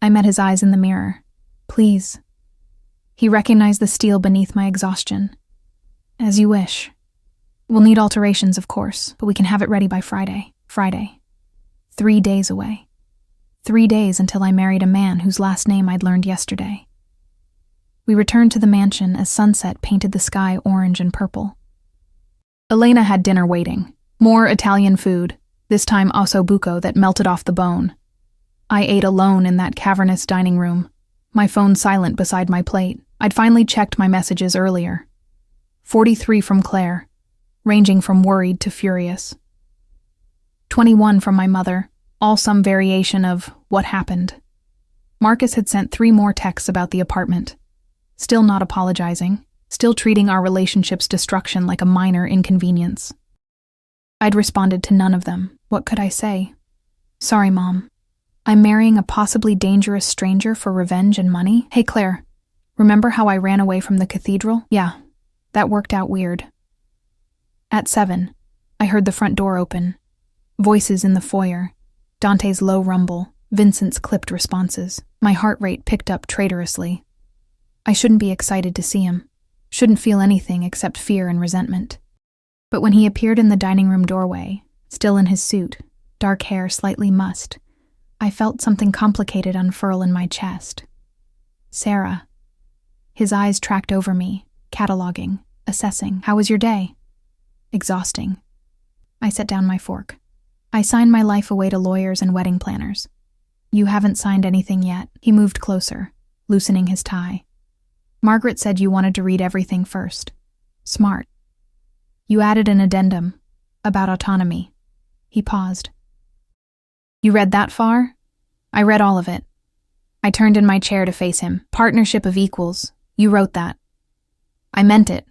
I met his eyes in the mirror. Please. He recognized the steel beneath my exhaustion. As you wish. We'll need alterations, of course, but we can have it ready by Friday. Friday. 3 days away. 3 days until I married a man whose last name I'd learned yesterday. We returned to the mansion as sunset painted the sky orange and purple. Elena had dinner waiting. More Italian food, this time osso buco that melted off the bone. I ate alone in that cavernous dining room, my phone silent beside my plate. I'd finally checked my messages earlier. 43 from Claire, ranging from worried to furious. 21 from my mother, all some variation of what happened. Marcus had sent 3 more texts about the apartment. Still not apologizing, still treating our relationship's destruction like a minor inconvenience. I'd responded to none of them. What could I say? Sorry, Mom. I'm marrying a possibly dangerous stranger for revenge and money? Hey, Claire, remember how I ran away from the cathedral? Yeah, that worked out weird. At 7, I heard the front door open. Voices in the foyer. Dante's low rumble, Vincent's clipped responses. My heart rate picked up traitorously. I shouldn't be excited to see him. Shouldn't feel anything except fear and resentment. But when he appeared in the dining room doorway, still in his suit, dark hair slightly mussed, I felt something complicated unfurl in my chest. Sarah. His eyes tracked over me, cataloging, assessing. How was your day? Exhausting. I set down my fork. I signed my life away to lawyers and wedding planners. You haven't signed anything yet. He moved closer, loosening his tie. Margaret said you wanted to read everything first. Smart. You added an addendum about autonomy. He paused. You read that far? I read all of it. I turned in my chair to face him. Partnership of equals. You wrote that. I meant it.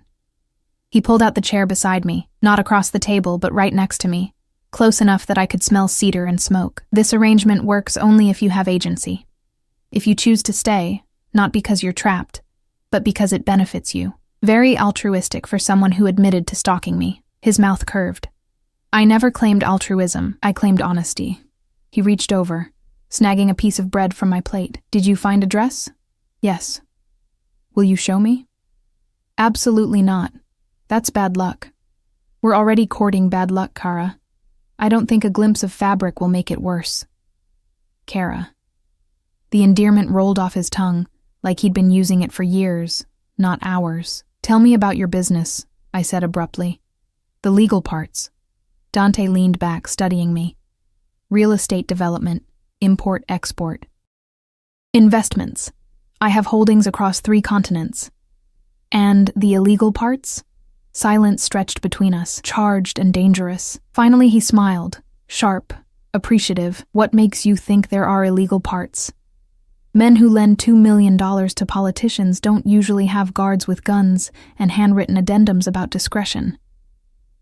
He pulled out the chair beside me, not across the table, but right next to me, close enough that I could smell cedar and smoke. This arrangement works only if you have agency. If you choose to stay, not because you're trapped, but because it benefits you. Very altruistic for someone who admitted to stalking me. His mouth curved. I never claimed altruism, I claimed honesty. He reached over, snagging a piece of bread from my plate. Did you find a dress? Yes. Will you show me? Absolutely not. That's bad luck. We're already courting bad luck, Kara. I don't think a glimpse of fabric will make it worse. Kara. The endearment rolled off his tongue, like he'd been using it for years, not hours. Tell me about your business, I said abruptly. The legal parts. Dante leaned back, studying me. Real estate development, import-export. Investments. I have holdings across 3 continents. And the illegal parts? Silence stretched between us, charged and dangerous. Finally he smiled, sharp, appreciative. What makes you think there are illegal parts? Men who lend $2 million to politicians don't usually have guards with guns and handwritten addendums about discretion.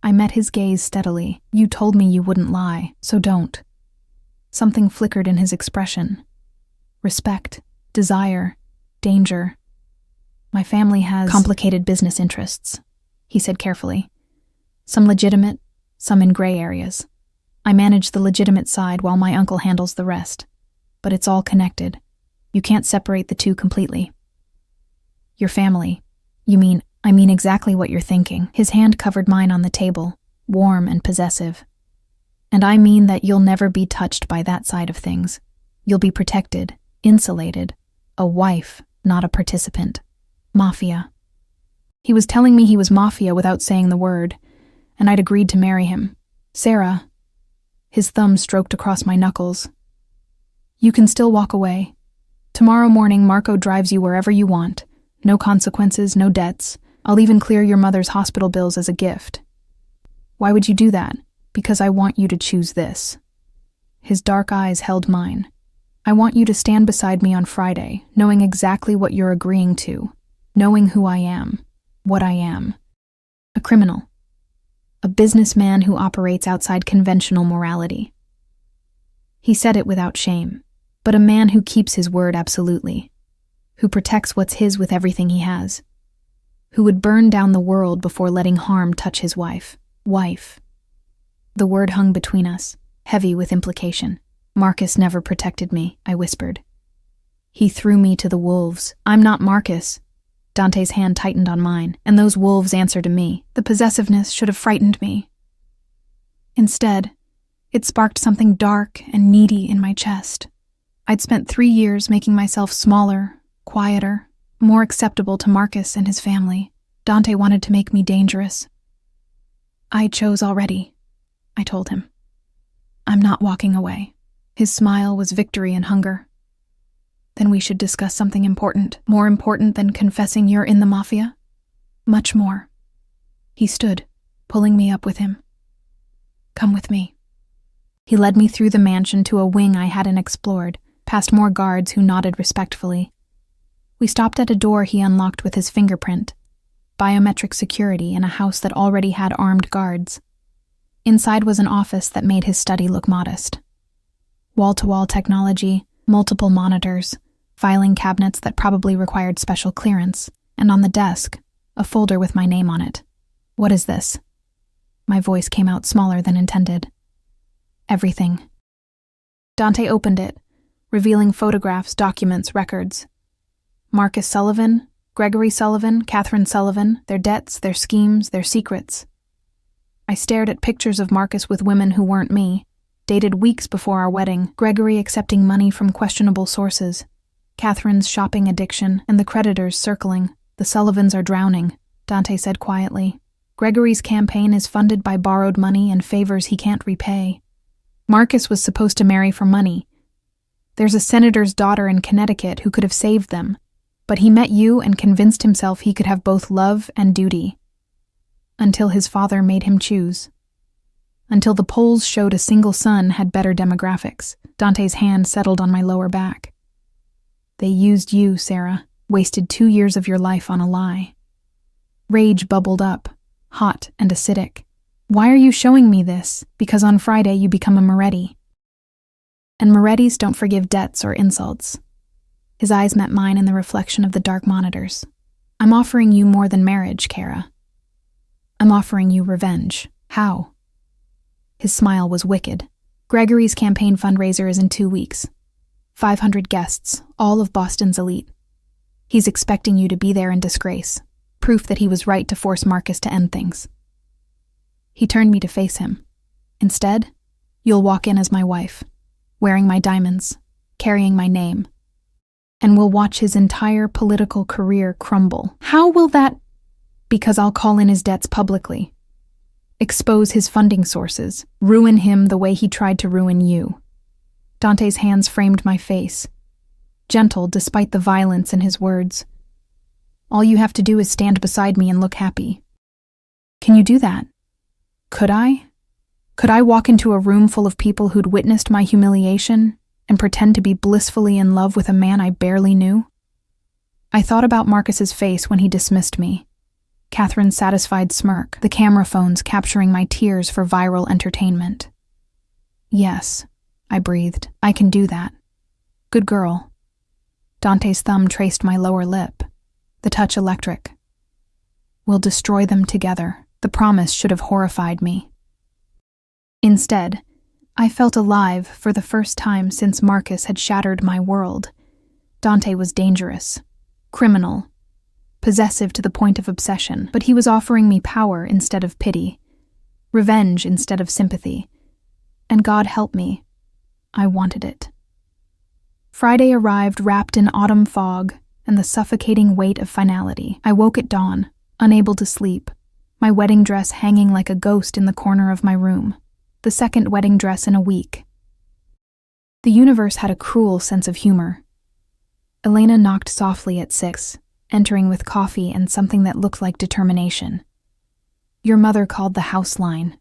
I met his gaze steadily. You told me you wouldn't lie, so don't. Something flickered in his expression. Respect, desire, danger. My family has complicated business interests, he said carefully. Some legitimate, some in gray areas. I manage the legitimate side while my uncle handles the rest. But it's all connected. You can't separate the two completely. Your family. I mean exactly what you're thinking. His hand covered mine on the table, warm and possessive. And I mean that you'll never be touched by that side of things. You'll be protected, insulated, a wife, not a participant. Mafia. He was telling me he was Mafia without saying the word, and I'd agreed to marry him. Sarah. His thumb stroked across my knuckles. You can still walk away. Tomorrow morning, Marco drives you wherever you want. No consequences, no debts. I'll even clear your mother's hospital bills as a gift. Why would you do that? Because I want you to choose this. His dark eyes held mine. I want you to stand beside me on Friday, knowing exactly what you're agreeing to, knowing who I am, what I am. A criminal. A businessman who operates outside conventional morality. He said it without shame, but a man who keeps his word absolutely, who protects what's his with everything he has, who would burn down the world before letting harm touch his wife. Wife. The word hung between us, heavy with implication. Marcus never protected me, I whispered. He threw me to the wolves. I'm not Marcus. Dante's hand tightened on mine, and those wolves answered to me. The possessiveness should have frightened me. Instead, it sparked something dark and needy in my chest. I'd spent 3 years making myself smaller, quieter, more acceptable to Marcus and his family. Dante wanted to make me dangerous. I chose already, I told him. I'm not walking away. His smile was victory and hunger. Then we should discuss something important, more important than confessing you're in the Mafia. Much more. He stood, pulling me up with him. Come with me. He led me through the mansion to a wing I hadn't explored, past more guards who nodded respectfully. We stopped at a door he unlocked with his fingerprint. Biometric security in a house that already had armed guards. Inside was an office that made his study look modest. Wall-to-wall technology, multiple monitors, filing cabinets that probably required special clearance, and on the desk, a folder with my name on it. What is this? My voice came out smaller than intended. Everything. Dante opened it, revealing photographs, documents, records. Marcus Sullivan, Gregory Sullivan, Catherine Sullivan, their debts, their schemes, their secrets. I stared at pictures of Marcus with women who weren't me, dated weeks before our wedding, Gregory accepting money from questionable sources, Catherine's shopping addiction, and the creditors circling. The Sullivans are drowning, Dante said quietly. Gregory's campaign is funded by borrowed money and favors he can't repay. Marcus was supposed to marry for money. There's a senator's daughter in Connecticut who could have saved them, but he met you and convinced himself he could have both love and duty. Until his father made him choose. Until the polls showed a single son had better demographics. Dante's hand settled on my lower back. They used you, Sarah, wasted 2 years of your life on a lie. Rage bubbled up, hot and acidic. Why are you showing me this? Because on Friday you become a Moretti. And Morettis don't forgive debts or insults. His eyes met mine in the reflection of the dark monitors. I'm offering you more than marriage, Kara. I'm offering you revenge. How? His smile was wicked. Gregory's campaign fundraiser is in 2 weeks. 500 guests, all of Boston's elite. He's expecting you to be there in disgrace, proof that he was right to force Marcus to end things. He turned me to face him. Instead, you'll walk in as my wife, wearing my diamonds, carrying my name, and we'll watch his entire political career crumble. How will that? Because I'll call in his debts publicly, expose his funding sources, ruin him the way he tried to ruin you. Dante's hands framed my face, gentle despite the violence in his words. All you have to do is stand beside me and look happy. Can you do that? Could I? Could I walk into a room full of people who'd witnessed my humiliation and pretend to be blissfully in love with a man I barely knew? I thought about Marcus's face when he dismissed me. Catherine's satisfied smirk, the camera phones capturing my tears for viral entertainment. Yes, I breathed. I can do that. Good girl. Dante's thumb traced my lower lip, the touch electric. We'll destroy them together. The promise should have horrified me. Instead, I felt alive for the first time since Marcus had shattered my world. Dante was dangerous, criminal, possessive to the point of obsession, but he was offering me power instead of pity, revenge instead of sympathy. And God help me, I wanted it. Friday arrived wrapped in autumn fog and the suffocating weight of finality. I woke at dawn, unable to sleep, my wedding dress hanging like a ghost in the corner of my room, the second wedding dress in a week. The universe had a cruel sense of humor. Elena knocked softly at 6, entering with coffee and something that looked like determination. Your mother called the house line.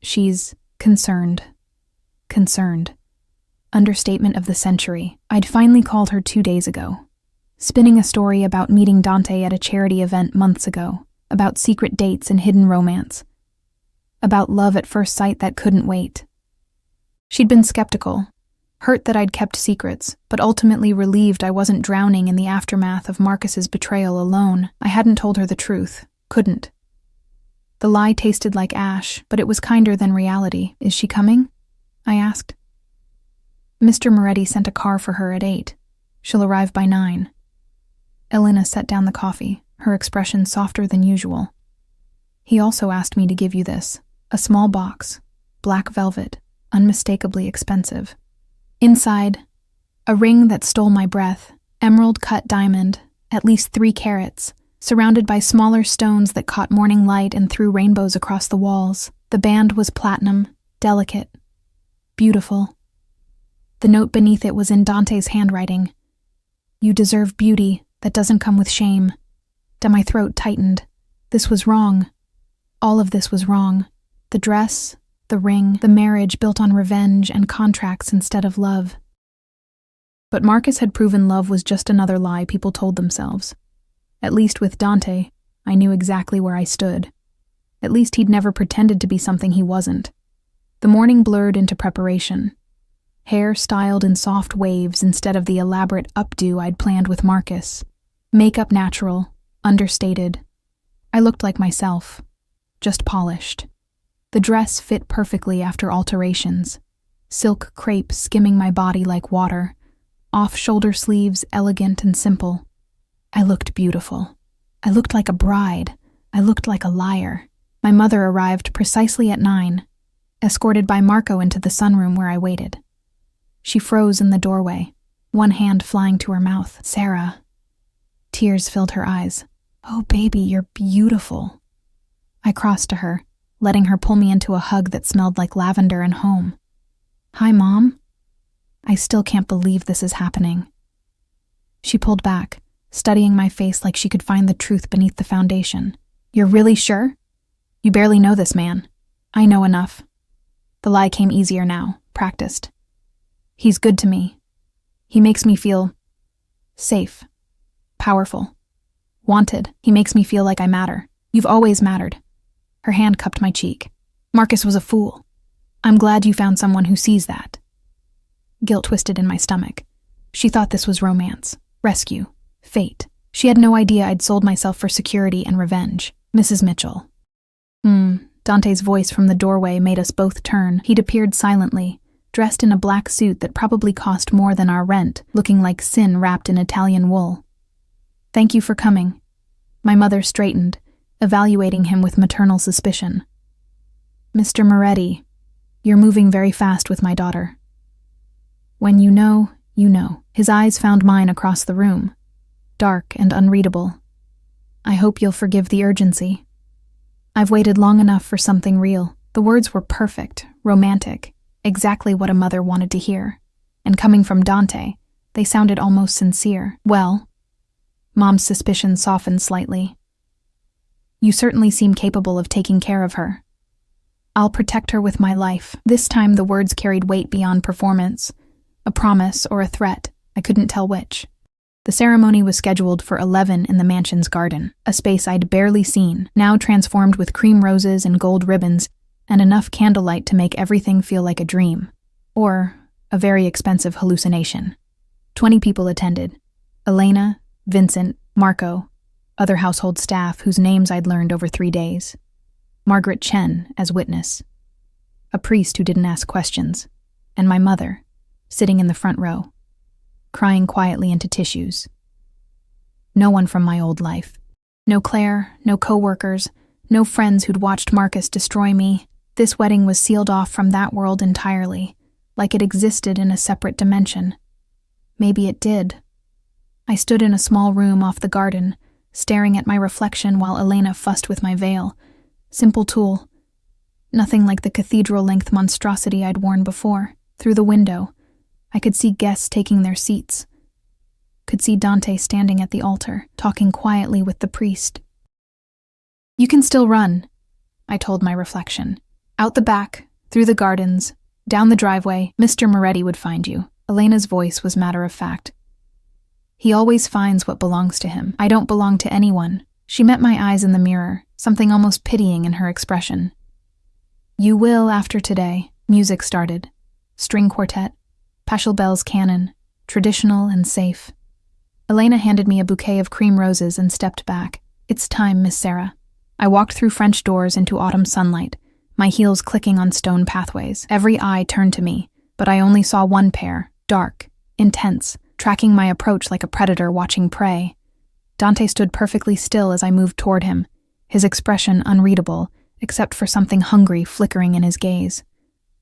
She's concerned. Concerned. Understatement of the century. I'd finally called her 2 days ago, spinning a story about meeting Dante at a charity event months ago, about secret dates and hidden romance, about love at first sight that couldn't wait. She'd been skeptical, hurt that I'd kept secrets, but ultimately relieved I wasn't drowning in the aftermath of Marcus's betrayal alone. I hadn't told her the truth, couldn't. The lie tasted like ash, but it was kinder than reality. Is she coming? I asked. Mr. Moretti sent a car for her at 8. She'll arrive by 9. Elena set down the coffee, her expression softer than usual. He also asked me to give you this, a small box, black velvet, unmistakably expensive. Inside, a ring that stole my breath, emerald-cut diamond, at least 3 carats, surrounded by smaller stones that caught morning light and threw rainbows across the walls. The band was platinum, delicate, beautiful. The note beneath it was in Dante's handwriting. You deserve beauty that doesn't come with shame. My throat tightened. This was wrong. All of this was wrong. The dress, the ring, the marriage built on revenge and contracts instead of love. But Marcus had proven love was just another lie people told themselves. At least with Dante, I knew exactly where I stood. At least he'd never pretended to be something he wasn't. The morning blurred into preparation. Hair styled in soft waves instead of the elaborate updo I'd planned with Marcus. Makeup natural, understated. I looked like myself, just polished. The dress fit perfectly after alterations. Silk crepe skimming my body like water. Off-shoulder sleeves elegant and simple. I looked beautiful. I looked like a bride. I looked like a liar. My mother arrived precisely at 9, escorted by Marco into the sunroom where I waited. She froze in the doorway, one hand flying to her mouth. Sarah. Tears filled her eyes. Oh, baby, you're beautiful. I crossed to her, letting her pull me into a hug that smelled like lavender and home. Hi, Mom. I still can't believe this is happening. She pulled back, studying my face like she could find the truth beneath the foundation. You're really sure? You barely know this man. I know enough. The lie came easier now, practiced. He's good to me. He makes me feel safe, powerful, wanted. He makes me feel like I matter. You've always mattered. Her hand cupped my cheek. Marcus was a fool. I'm glad you found someone who sees that. Guilt twisted in my stomach. She thought this was romance, rescue, fate. She had no idea I'd sold myself for security and revenge. Mrs. Mitchell. Dante's voice from the doorway made us both turn. He'd appeared silently, dressed in a black suit that probably cost more than our rent, looking like sin wrapped in Italian wool. Thank you for coming. My mother straightened, evaluating him with maternal suspicion. Mr. Moretti, you're moving very fast with my daughter. When you know, you know. His eyes found mine across the room, dark and unreadable. I hope you'll forgive the urgency. I've waited long enough for something real. The words were perfect, romantic, exactly what a mother wanted to hear. And coming from Dante, they sounded almost sincere. Well, Mom's suspicion softened slightly. You certainly seem capable of taking care of her. I'll protect her with my life. This time the words carried weight beyond performance. A promise or a threat, I couldn't tell which. The ceremony was scheduled for 11 in the mansion's garden, a space I'd barely seen, now transformed with cream roses and gold ribbons, and enough candlelight to make everything feel like a dream. Or a very expensive hallucination. 20 people attended. Elena, Vincent, Marco, other household staff whose names I'd learned over 3 days. Margaret Chen as witness. A priest who didn't ask questions. And my mother, sitting in the front row, crying quietly into tissues. No one from my old life. No Claire, no co-workers, no friends who'd watched Marcus destroy me. This wedding was sealed off from that world entirely, like it existed in a separate dimension. Maybe it did. I stood in a small room off the garden, staring at my reflection while Elena fussed with my veil. Simple tool. Nothing like the cathedral-length monstrosity I'd worn before. Through the window, I could see guests taking their seats. Could see Dante standing at the altar, talking quietly with the priest. You can still run, I told my reflection. Out the back, through the gardens, down the driveway, Mr. Moretti would find you. Elena's voice was matter-of-fact. He always finds what belongs to him. I don't belong to anyone. She met my eyes in the mirror, something almost pitying in her expression. You will after today. Music started. String quartet, Pachelbel's canon, traditional and safe. Elena handed me a bouquet of cream roses and stepped back. It's time, Miss Sarah. I walked through French doors into autumn sunlight, my heels clicking on stone pathways. Every eye turned to me, but I only saw one pair, dark, intense, tracking my approach like a predator watching prey. Dante stood perfectly still as I moved toward him, his expression unreadable, except for something hungry flickering in his gaze.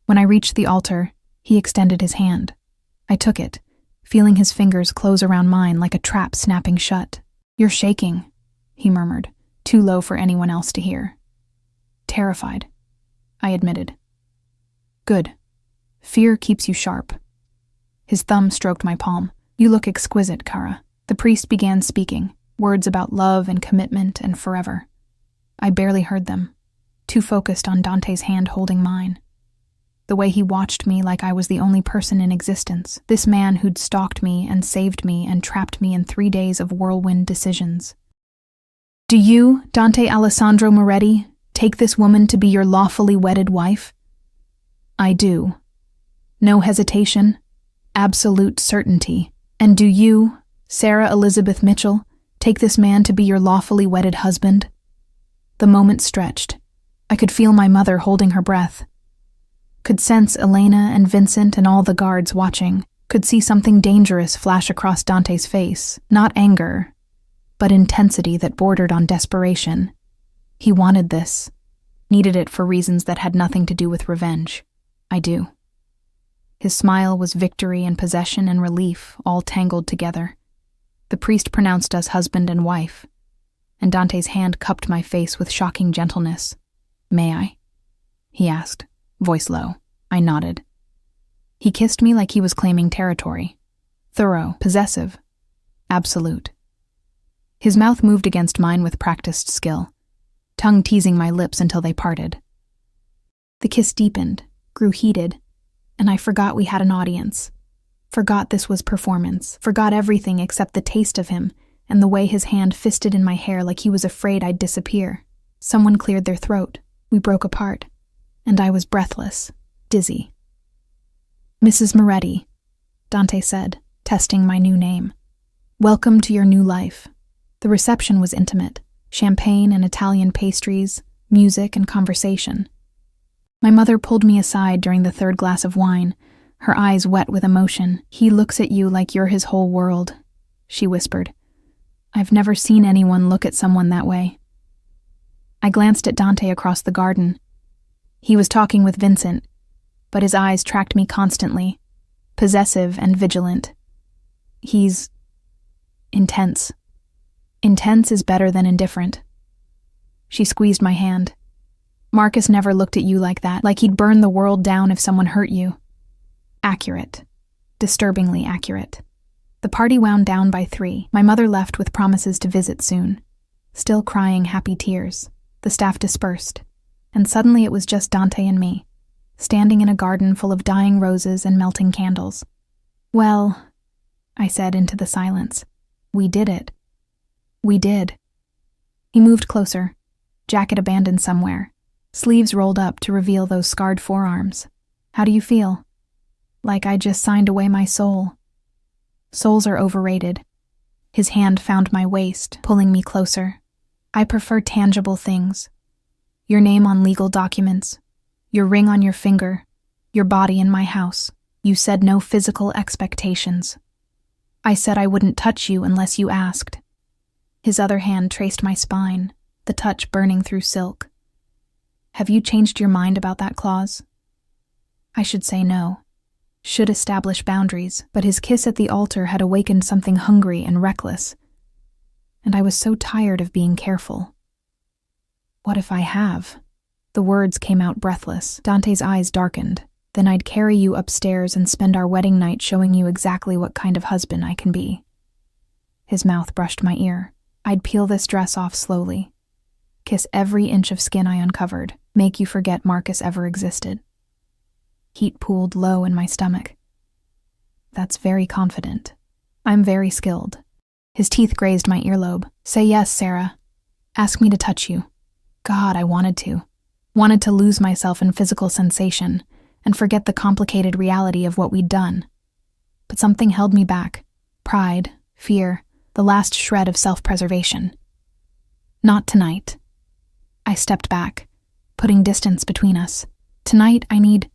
When I reached the altar, he extended his hand. I took it, feeling his fingers close around mine like a trap snapping shut. You're shaking, he murmured, too low for anyone else to hear. Terrified, I admitted. Good. Fear keeps you sharp. His thumb stroked my palm. You look exquisite, Kara. The priest began speaking, words about love and commitment and forever. I barely heard them, too focused on Dante's hand holding mine. The way he watched me like I was the only person in existence, this man who'd stalked me and saved me and trapped me in 3 days of whirlwind decisions. Do you, Dante Alessandro Moretti, take this woman to be your lawfully wedded wife? I do. No hesitation, absolute certainty. And do you, Sarah Elizabeth Mitchell, take this man to be your lawfully wedded husband? The moment stretched. I could feel my mother holding her breath. Could sense Elena and Vincent and all the guards watching. Could see something dangerous flash across Dante's face. Not anger, but intensity that bordered on desperation. He wanted this. Needed it for reasons that had nothing to do with revenge. I do. His smile was victory and possession and relief, all tangled together. The priest pronounced us husband and wife, and Dante's hand cupped my face with shocking gentleness. May I? He asked, voice low. I nodded. He kissed me like he was claiming territory. Thorough, possessive, absolute. His mouth moved against mine with practiced skill, tongue teasing my lips until they parted. The kiss deepened, grew heated, and I forgot we had an audience. Forgot this was performance. Forgot everything except the taste of him and the way his hand fisted in my hair like he was afraid I'd disappear. Someone cleared their throat. We broke apart, and I was breathless, dizzy. "Mrs. Moretti," Dante said, testing my new name. "Welcome to your new life." The reception was intimate, champagne and Italian pastries, music and conversation. My mother pulled me aside during the third glass of wine, her eyes wet with emotion. "He looks at you like you're his whole world," she whispered. "I've never seen anyone look at someone that way." I glanced at Dante across the garden. He was talking with Vincent, but his eyes tracked me constantly, possessive and vigilant. He's intense. Intense is better than indifferent. She squeezed my hand. "Marcus never looked at you like that, like he'd burn the world down if someone hurt you." Accurate. Disturbingly accurate. The party wound down by 3. My mother left with promises to visit soon. Still crying happy tears. The staff dispersed, and suddenly it was just Dante and me, standing in a garden full of dying roses and melting candles. "Well," I said into the silence, "we did it. We did." He moved closer, jacket abandoned somewhere, sleeves rolled up to reveal those scarred forearms. "How do you feel?" "Like I just signed away my soul." Souls are overrated. His hand found my waist, pulling me closer. "I prefer tangible things. Your name on legal documents, your ring on your finger, your body in my house. You said no physical expectations. I said I wouldn't touch you unless you asked." His other hand traced my spine, the touch burning through silk. "Have you changed your mind about that clause?" I should say no. Should establish boundaries, but his kiss at the altar had awakened something hungry and reckless, and I was so tired of being careful. "What if I have?" The words came out breathless. Dante's eyes darkened. "Then I'd carry you upstairs and spend our wedding night showing you exactly what kind of husband I can be." His mouth brushed my ear. "I'd peel this dress off slowly, kiss every inch of skin I uncovered, make you forget Marcus ever existed." Heat pooled low in my stomach. "That's very confident. I'm very skilled." His teeth grazed my earlobe. "Say yes, Sarah. Ask me to touch you." God, I wanted to. Wanted to lose myself in physical sensation and forget the complicated reality of what we'd done. But something held me back. Pride, fear, the last shred of self-preservation. "Not tonight." I stepped back, putting distance between us. "Tonight, I need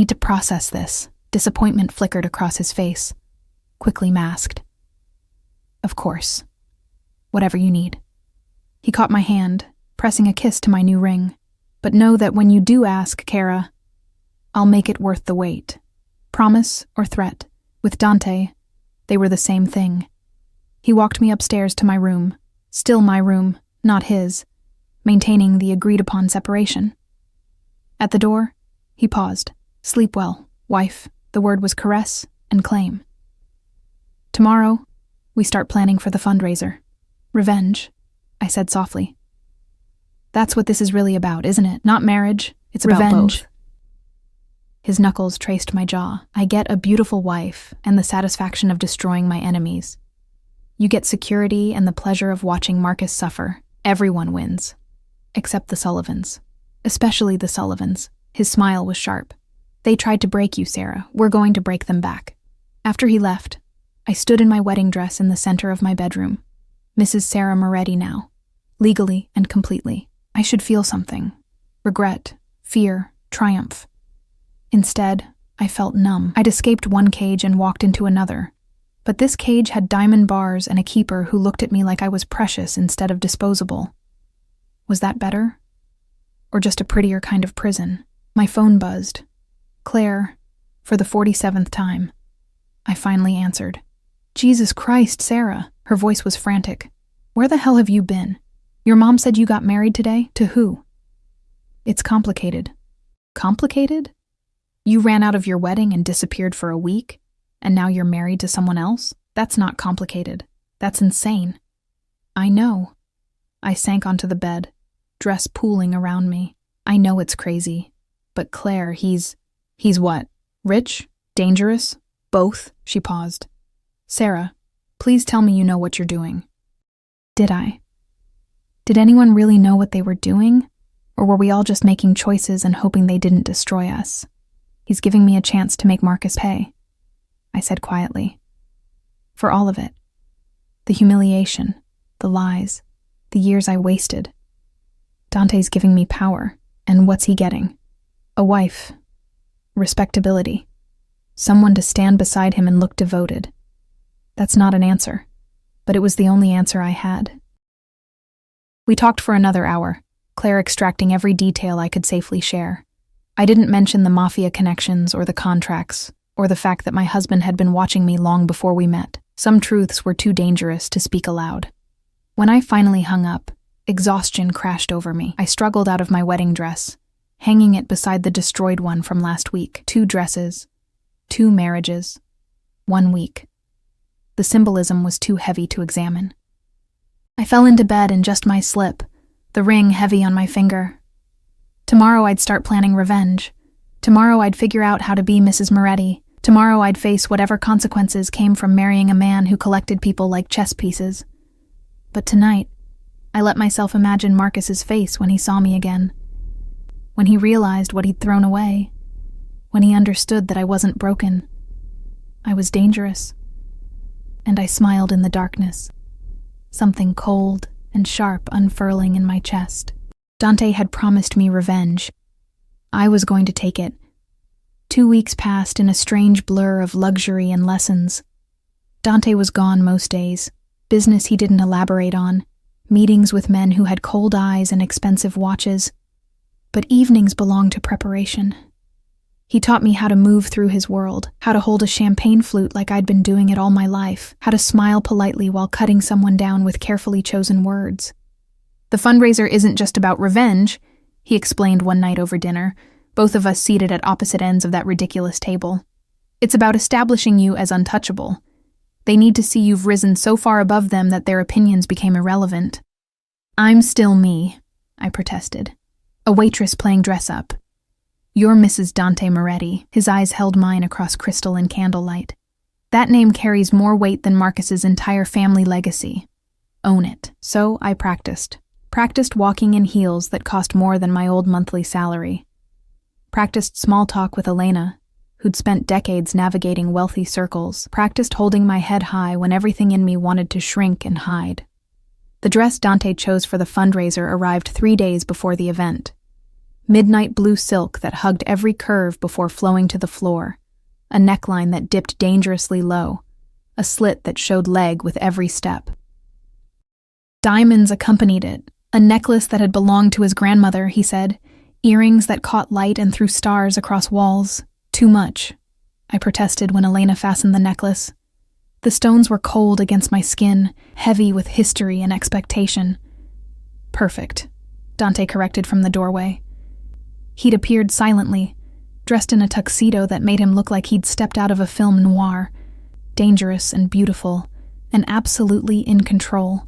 to process this." Disappointment flickered across his face, quickly masked. "Of course. Whatever you need." He caught my hand, pressing a kiss to my new ring. "But know that when you do ask, Kara, I'll make it worth the wait." Promise or threat. With Dante, they were the same thing. He walked me upstairs to my room, still my room, not his, maintaining the agreed-upon separation. At the door, he paused. "Sleep well, wife." The word was caress and claim. "Tomorrow, we start planning for the fundraiser. Revenge," I said softly. "That's what this is really about, isn't it? Not marriage, it's about both." His knuckles traced my jaw. "I get a beautiful wife and the satisfaction of destroying my enemies. You get security and the pleasure of watching Marcus suffer. Everyone wins. Except the Sullivans. Especially the Sullivans." His smile was sharp. "They tried to break you, Sarah. We're going to break them back." After he left, I stood in my wedding dress in the center of my bedroom. Mrs. Sarah Moretti now. Legally and completely. I should feel something. Regret, fear, triumph. Instead, I felt numb. I'd escaped one cage and walked into another. But this cage had diamond bars and a keeper who looked at me like I was precious instead of disposable. Was that better? Or just a prettier kind of prison? My phone buzzed. Claire, for the 47th time. I finally answered. "Jesus Christ, Sarah." Her voice was frantic. "Where the hell have you been? Your mom said you got married today? To who?" "It's complicated." "Complicated? You ran out of your wedding and disappeared for a week, and now you're married to someone else? That's not complicated. That's insane." "I know." I sank onto the bed, dress pooling around me. "I know it's crazy. But Claire, he's what? Rich? Dangerous? Both?" She paused. "Sarah, please tell me you know what you're doing." Did I? Did anyone really know what they were doing? Or were we all just making choices and hoping they didn't destroy us? He's giving me a chance to make Marcus pay, I said quietly. For all of it. The humiliation, the lies, the years I wasted. Dante's giving me power, and what's he getting? A wife. Respectability. Someone to stand beside him and look devoted. That's not an answer, but it was the only answer I had. We talked for another hour, Claire extracting every detail I could safely share. I didn't mention the Mafia connections or the contracts, or the fact that my husband had been watching me long before we met. Some truths were too dangerous to speak aloud. When I finally hung up, exhaustion crashed over me. I struggled out of my wedding dress, hanging it beside the destroyed one from last week. 2 dresses, 2 marriages, 1 week. The symbolism was too heavy to examine. I fell into bed in just my slip, the ring heavy on my finger. Tomorrow I'd start planning revenge. Tomorrow I'd figure out how to be Mrs. Moretti. Tomorrow I'd face whatever consequences came from marrying a man who collected people like chess pieces. But tonight, I let myself imagine Marcus's face when he saw me again. When he realized what he'd thrown away. When he understood that I wasn't broken. I was dangerous. And I smiled in the darkness. Something cold and sharp unfurling in my chest. Dante had promised me revenge. I was going to take it. 2 weeks passed in a strange blur of luxury and lessons. Dante was gone most days. Business he didn't elaborate on. Meetings with men who had cold eyes and expensive watches. But evenings belonged to preparation. He taught me how to move through his world, how to hold a champagne flute like I'd been doing it all my life, how to smile politely while cutting someone down with carefully chosen words. The fundraiser isn't just about revenge, he explained one night over dinner, both of us seated at opposite ends of that ridiculous table. It's about establishing you as untouchable. They need to see you've risen so far above them that their opinions became irrelevant. I'm still me, I protested. A waitress playing dress-up. You're Mrs. Dante Moretti. His eyes held mine across crystal and candlelight. That name carries more weight than Marcus's entire family legacy. Own it. So I practiced. Practiced walking in heels that cost more than my old monthly salary. Practiced small talk with Elena, who'd spent decades navigating wealthy circles. Practiced holding my head high when everything in me wanted to shrink and hide. The dress Dante chose for the fundraiser arrived 3 days before the event. Midnight blue silk that hugged every curve before flowing to the floor, a neckline that dipped dangerously low, a slit that showed leg with every step. Diamonds accompanied it, a necklace that had belonged to his grandmother, he said, earrings that caught light and threw stars across walls. Too much, I protested when Elena fastened the necklace. The stones were cold against my skin, heavy with history and expectation. Perfect, Dante corrected from the doorway. He'd appeared silently, dressed in a tuxedo that made him look like he'd stepped out of a film noir, dangerous and beautiful, and absolutely in control.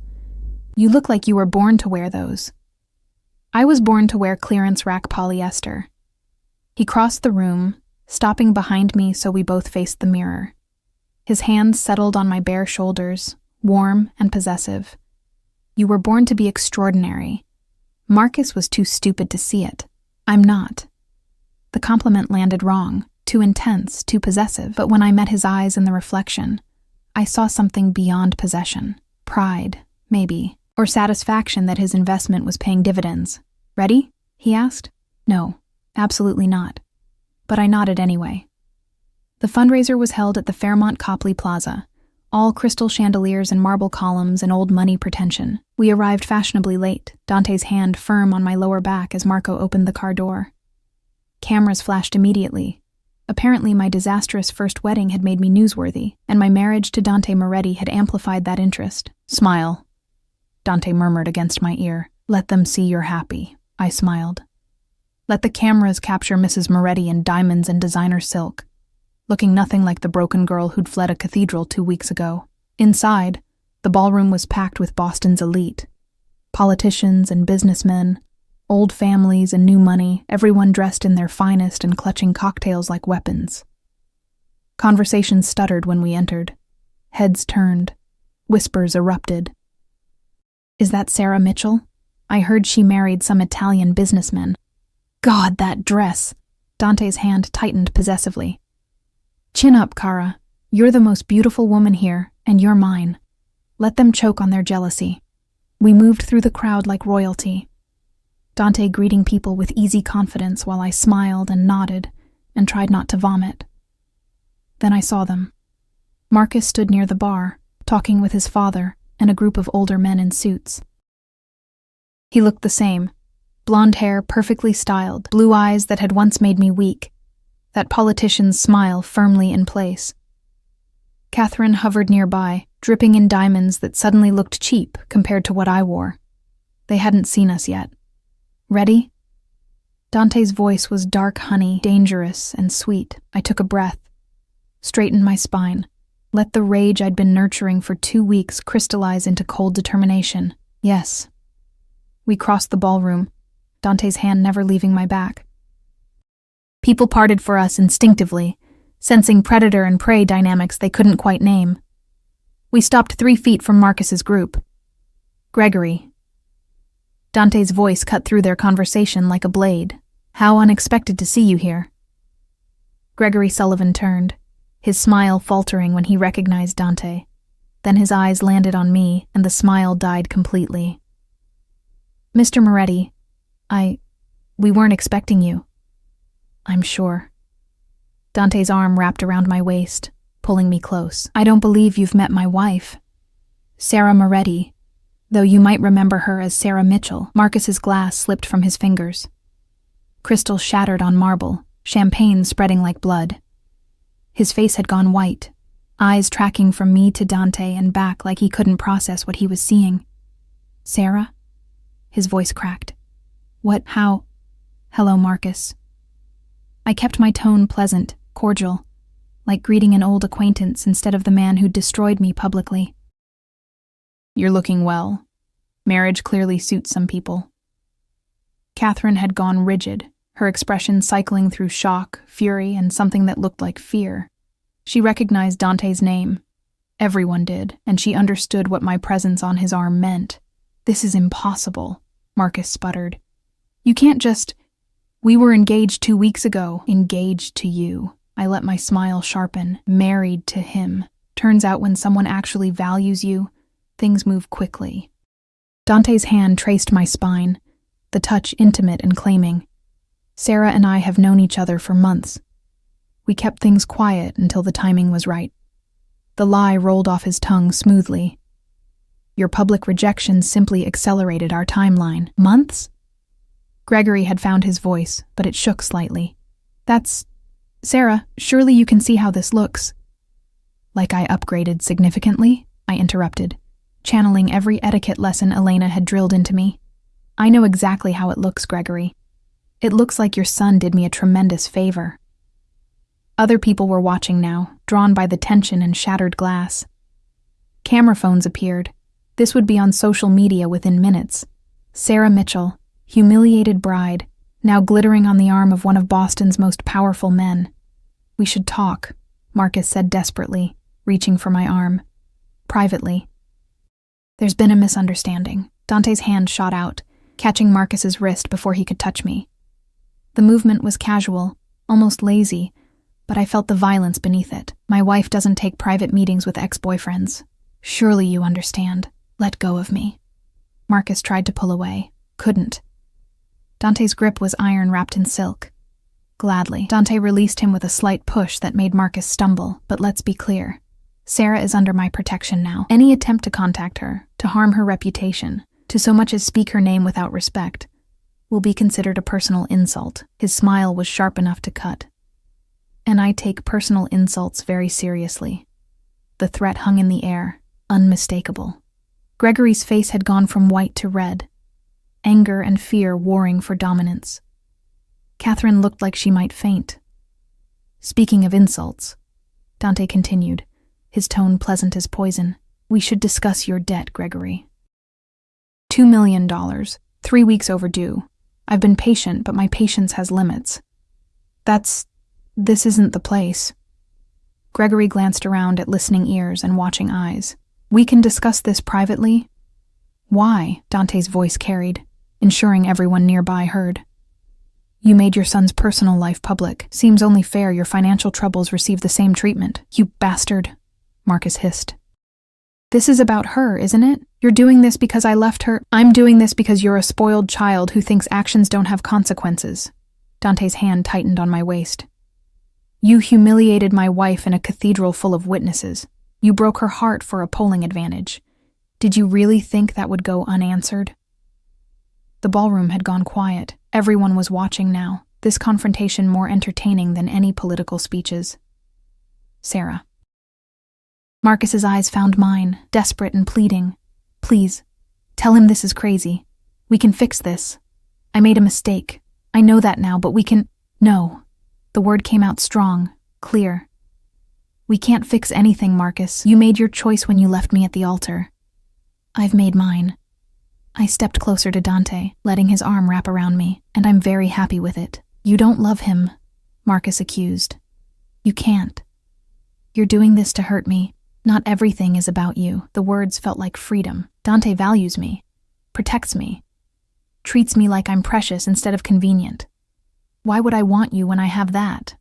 You look like you were born to wear those. I was born to wear clearance rack polyester. He crossed the room, stopping behind me so we both faced the mirror. His hands settled on my bare shoulders, warm and possessive. You were born to be extraordinary. Marcus was too stupid to see it. I'm not. The compliment landed wrong, too intense, too possessive, but when I met his eyes in the reflection, I saw something beyond possession. Pride, maybe, or satisfaction that his investment was paying dividends. Ready? He asked. No, absolutely not. But I nodded anyway. The fundraiser was held at the Fairmont Copley Plaza, all crystal chandeliers and marble columns and old money pretension. We arrived fashionably late, Dante's hand firm on my lower back as Marco opened the car door. Cameras flashed immediately. Apparently my disastrous first wedding had made me newsworthy, and my marriage to Dante Moretti had amplified that interest. Smile, Dante murmured against my ear. Let them see you're happy, I smiled. Let the cameras capture Mrs. Moretti in diamonds and designer silk, looking nothing like the broken girl who'd fled a cathedral 2 weeks ago. Inside, the ballroom was packed with Boston's elite. Politicians and businessmen, old families and new money, everyone dressed in their finest and clutching cocktails like weapons. Conversations stuttered when we entered. Heads turned. Whispers erupted. Is that Sarah Mitchell? I heard she married some Italian businessman. God, that dress! Dante's hand tightened possessively. Chin up, Kara. You're the most beautiful woman here, and you're mine. Let them choke on their jealousy. We moved through the crowd like royalty. Dante greeting people with easy confidence while I smiled and nodded and tried not to vomit. Then I saw them. Marcus stood near the bar, talking with his father and a group of older men in suits. He looked the same. Blonde hair perfectly styled, blue eyes that had once made me weak, that politician's smile firmly in place. Catherine hovered nearby, dripping in diamonds that suddenly looked cheap compared to what I wore. They hadn't seen us yet. Ready? Dante's voice was dark honey, dangerous and sweet. I took a breath, straightened my spine, let the rage I'd been nurturing for 2 weeks crystallize into cold determination. Yes. We crossed the ballroom, Dante's hand never leaving my back. People parted for us instinctively, sensing predator and prey dynamics they couldn't quite name. We stopped 3 feet from Marcus's group. Gregory. Dante's voice cut through their conversation like a blade. How unexpected to see you here. Gregory Sullivan turned, his smile faltering when he recognized Dante. Then his eyes landed on me, and the smile died completely. Mr. Moretti, we weren't expecting you. I'm sure. Dante's arm wrapped around my waist, pulling me close. I don't believe you've met my wife. Sarah Moretti, though you might remember her as Sarah Mitchell. Marcus's glass slipped from his fingers. Crystal shattered on marble, champagne spreading like blood. His face had gone white, eyes tracking from me to Dante and back like he couldn't process what he was seeing. Sarah? His voice cracked. What, how? Hello, Marcus. I kept my tone pleasant, cordial, like greeting an old acquaintance instead of the man who'd destroyed me publicly. You're looking well. Marriage clearly suits some people. Catherine had gone rigid, her expression cycling through shock, fury, and something that looked like fear. She recognized Dante's name. Everyone did, and she understood what my presence on his arm meant. This is impossible, Marcus sputtered. You can't just... We were engaged 2 weeks ago. Engaged to you. I let my smile sharpen. Married to him. Turns out when someone actually values you, things move quickly. Dante's hand traced my spine, the touch intimate and claiming. Sarah and I have known each other for months. We kept things quiet until the timing was right. The lie rolled off his tongue smoothly. Your public rejection simply accelerated our timeline. Months? Gregory had found his voice, but it shook slightly. That's... Sarah, surely you can see how this looks. Like I upgraded significantly? I interrupted, channeling every etiquette lesson Elena had drilled into me. I know exactly how it looks, Gregory. It looks like your son did me a tremendous favor. Other people were watching now, drawn by the tension and shattered glass. Camera phones appeared. This would be on social media within minutes. Sarah Mitchell, humiliated bride, now glittering on the arm of one of Boston's most powerful men. We should talk, Marcus said desperately, reaching for my arm. Privately. There's been a misunderstanding. Dante's hand shot out, catching Marcus's wrist before he could touch me. The movement was casual, almost lazy, but I felt the violence beneath it. My wife doesn't take private meetings with ex-boyfriends. Surely you understand. Let go of me. Marcus tried to pull away. Couldn't. Dante's grip was iron wrapped in silk. Gladly, Dante released him with a slight push that made Marcus stumble, but let's be clear. Sarah is under my protection now. Any attempt to contact her, to harm her reputation, to so much as speak her name without respect, will be considered a personal insult. His smile was sharp enough to cut. And I take personal insults very seriously. The threat hung in the air, unmistakable. Gregory's face had gone from white to red, anger and fear warring for dominance. Catherine looked like she might faint. Speaking of insults, Dante continued, his tone pleasant as poison, we should discuss your debt, Gregory. $2 million, 3 weeks overdue. I've been patient, but my patience has limits. This isn't the place. Gregory glanced around at listening ears and watching eyes. We can discuss this privately? Why? Dante's voice carried. ensuring everyone nearby heard. You made your son's personal life public. Seems only fair your financial troubles receive the same treatment. You bastard, Marcus hissed. This is about her, isn't it? You're doing this because I left her. I'm doing this because you're a spoiled child who thinks actions don't have consequences. Dante's hand tightened on my waist. You humiliated my wife in a cathedral full of witnesses. You broke her heart for a polling advantage. Did you really think that would go unanswered? The ballroom had gone quiet. Everyone was watching now, this confrontation more entertaining than any political speeches. Sarah. Marcus's eyes found mine, desperate and pleading. Please, tell him this is crazy. We can fix this. I made a mistake. I know that now, but we can— No. The word came out strong, clear. We can't fix anything, Marcus. You made your choice when you left me at the altar. I've made mine. I stepped closer to Dante, letting his arm wrap around me, and I'm very happy with it. You don't love him, Marcus accused. You can't. You're doing this to hurt me. Not everything is about you. The words felt like freedom. Dante values me, protects me, treats me like I'm precious instead of convenient. Why would I want you when I have that?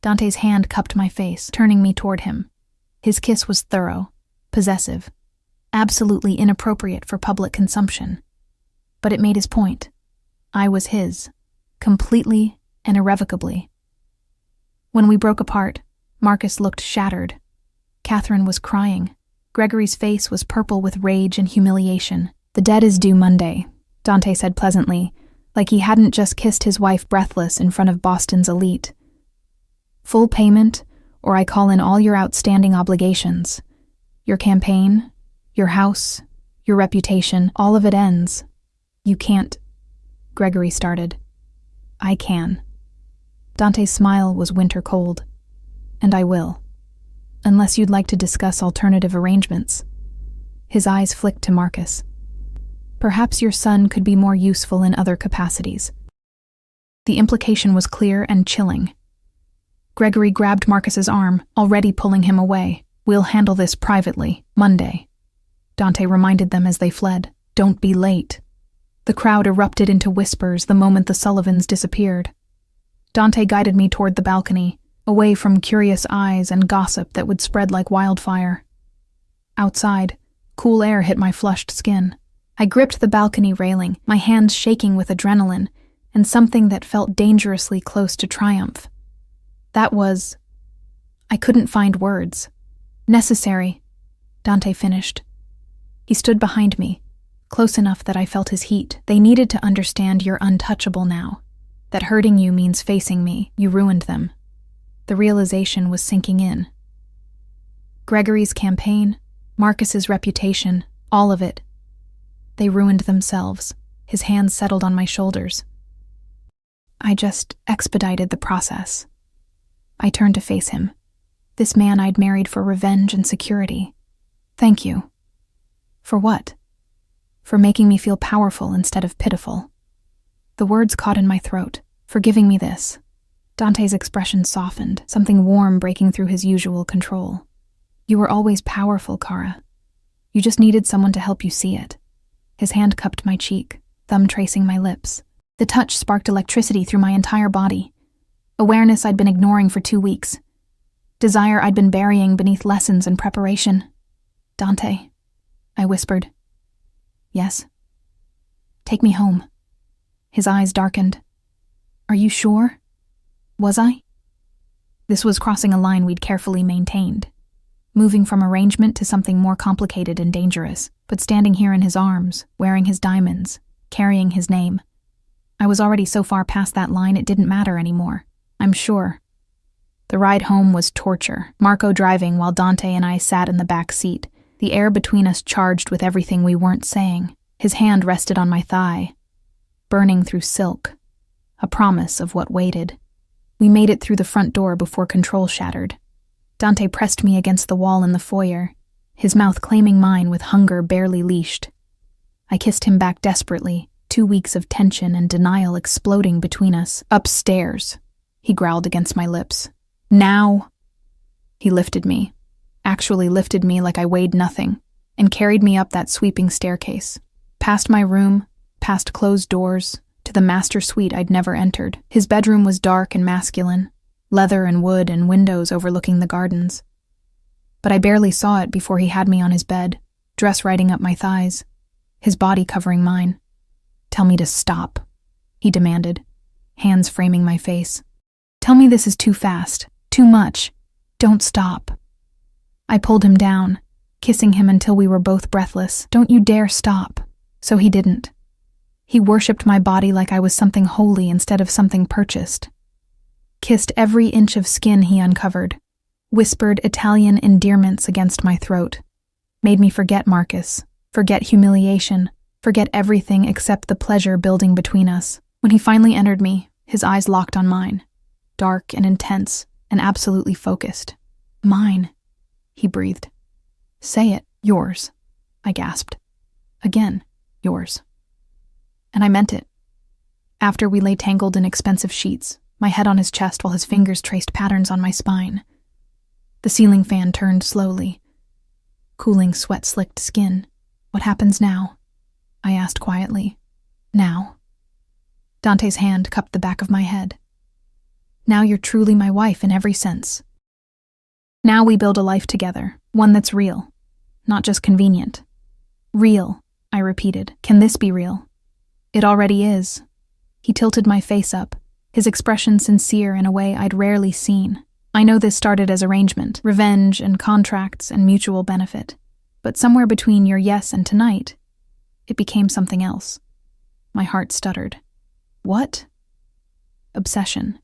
Dante's hand cupped my face, turning me toward him. His kiss was thorough, possessive, absolutely inappropriate for public consumption. But it made his point. I was his, completely and irrevocably. When we broke apart, Marcus looked shattered. Catherine was crying. Gregory's face was purple with rage and humiliation. The debt is due Monday, Dante said pleasantly, like he hadn't just kissed his wife breathless in front of Boston's elite. Full payment, or I call in all your outstanding obligations. Your campaign, your house, your reputation, all of it ends. You can't— Gregory started. I can. Dante's smile was winter cold. And I will. Unless you'd like to discuss alternative arrangements. His eyes flicked to Marcus. Perhaps your son could be more useful in other capacities. The implication was clear and chilling. Gregory grabbed Marcus's arm, already pulling him away. We'll handle this privately, Monday. Dante reminded them as they fled. Don't be late. The crowd erupted into whispers the moment the Sullivans disappeared. Dante guided me toward the balcony, away from curious eyes and gossip that would spread like wildfire. Outside, cool air hit my flushed skin. I gripped the balcony railing, my hands shaking with adrenaline, and something that felt dangerously close to triumph. That was— I couldn't find words. Necessary, Dante finished. He stood behind me, close enough that I felt his heat. They needed to understand you're untouchable now. That hurting you means facing me. You ruined them. The realization was sinking in. Gregory's campaign, Marcus's reputation, all of it. They ruined themselves. His hands settled on my shoulders. I just expedited the process. I turned to face him. This man I'd married for revenge and security. Thank you. For what? For making me feel powerful instead of pitiful. The words caught in my throat, for giving me this. Dante's expression softened, something warm breaking through his usual control. You were always powerful, Kara. You just needed someone to help you see it. His hand cupped my cheek, thumb tracing my lips. The touch sparked electricity through my entire body. Awareness I'd been ignoring for 2 weeks. Desire I'd been burying beneath lessons and preparation. Dante, I whispered. Yes. Take me home. His eyes darkened. Are you sure? Was I? This was crossing a line we'd carefully maintained, moving from arrangement to something more complicated and dangerous, but standing here in his arms, wearing his diamonds, carrying his name. I was already so far past that line it didn't matter anymore, I'm sure. The ride home was torture, Marco driving while Dante and I sat in the back seat, the air between us charged with everything we weren't saying. His hand rested on my thigh, burning through silk, a promise of what waited. We made it through the front door before control shattered. Dante pressed me against the wall in the foyer, his mouth claiming mine with hunger barely leashed. I kissed him back desperately, 2 weeks of tension and denial exploding between us. Upstairs, he growled against my lips. Now! He lifted me, actually lifted me like I weighed nothing, and carried me up that sweeping staircase, past my room, past closed doors, to the master suite I'd never entered. His bedroom was dark and masculine, leather and wood and windows overlooking the gardens. But I barely saw it before he had me on his bed, dress riding up my thighs, his body covering mine. "Tell me to stop," he demanded, hands framing my face. "Tell me this is too fast, too much. Don't stop." I pulled him down, kissing him until we were both breathless. "Don't you dare stop." So he didn't. He worshipped my body like I was something holy instead of something purchased. Kissed every inch of skin he uncovered, whispered Italian endearments against my throat, made me forget Marcus, forget humiliation, forget everything except the pleasure building between us. When he finally entered me, his eyes locked on mine, dark and intense and absolutely focused. "Mine," he breathed. "Say it, yours," I gasped. Again, yours. And I meant it. After we lay tangled in expensive sheets, my head on his chest while his fingers traced patterns on my spine. The ceiling fan turned slowly, cooling sweat-slicked skin. "What happens now?" I asked quietly. "Now?" Dante's hand cupped the back of my head. "Now you're truly my wife in every sense. Now we build a life together, one that's real, not just convenient." "Real," I repeated. "Can this be real?" "It already is." He tilted my face up, his expression sincere in a way I'd rarely seen. "I know this started as arrangement, revenge and contracts and mutual benefit. But somewhere between your yes and tonight, it became something else." My heart stuttered. "What?" "Obsession."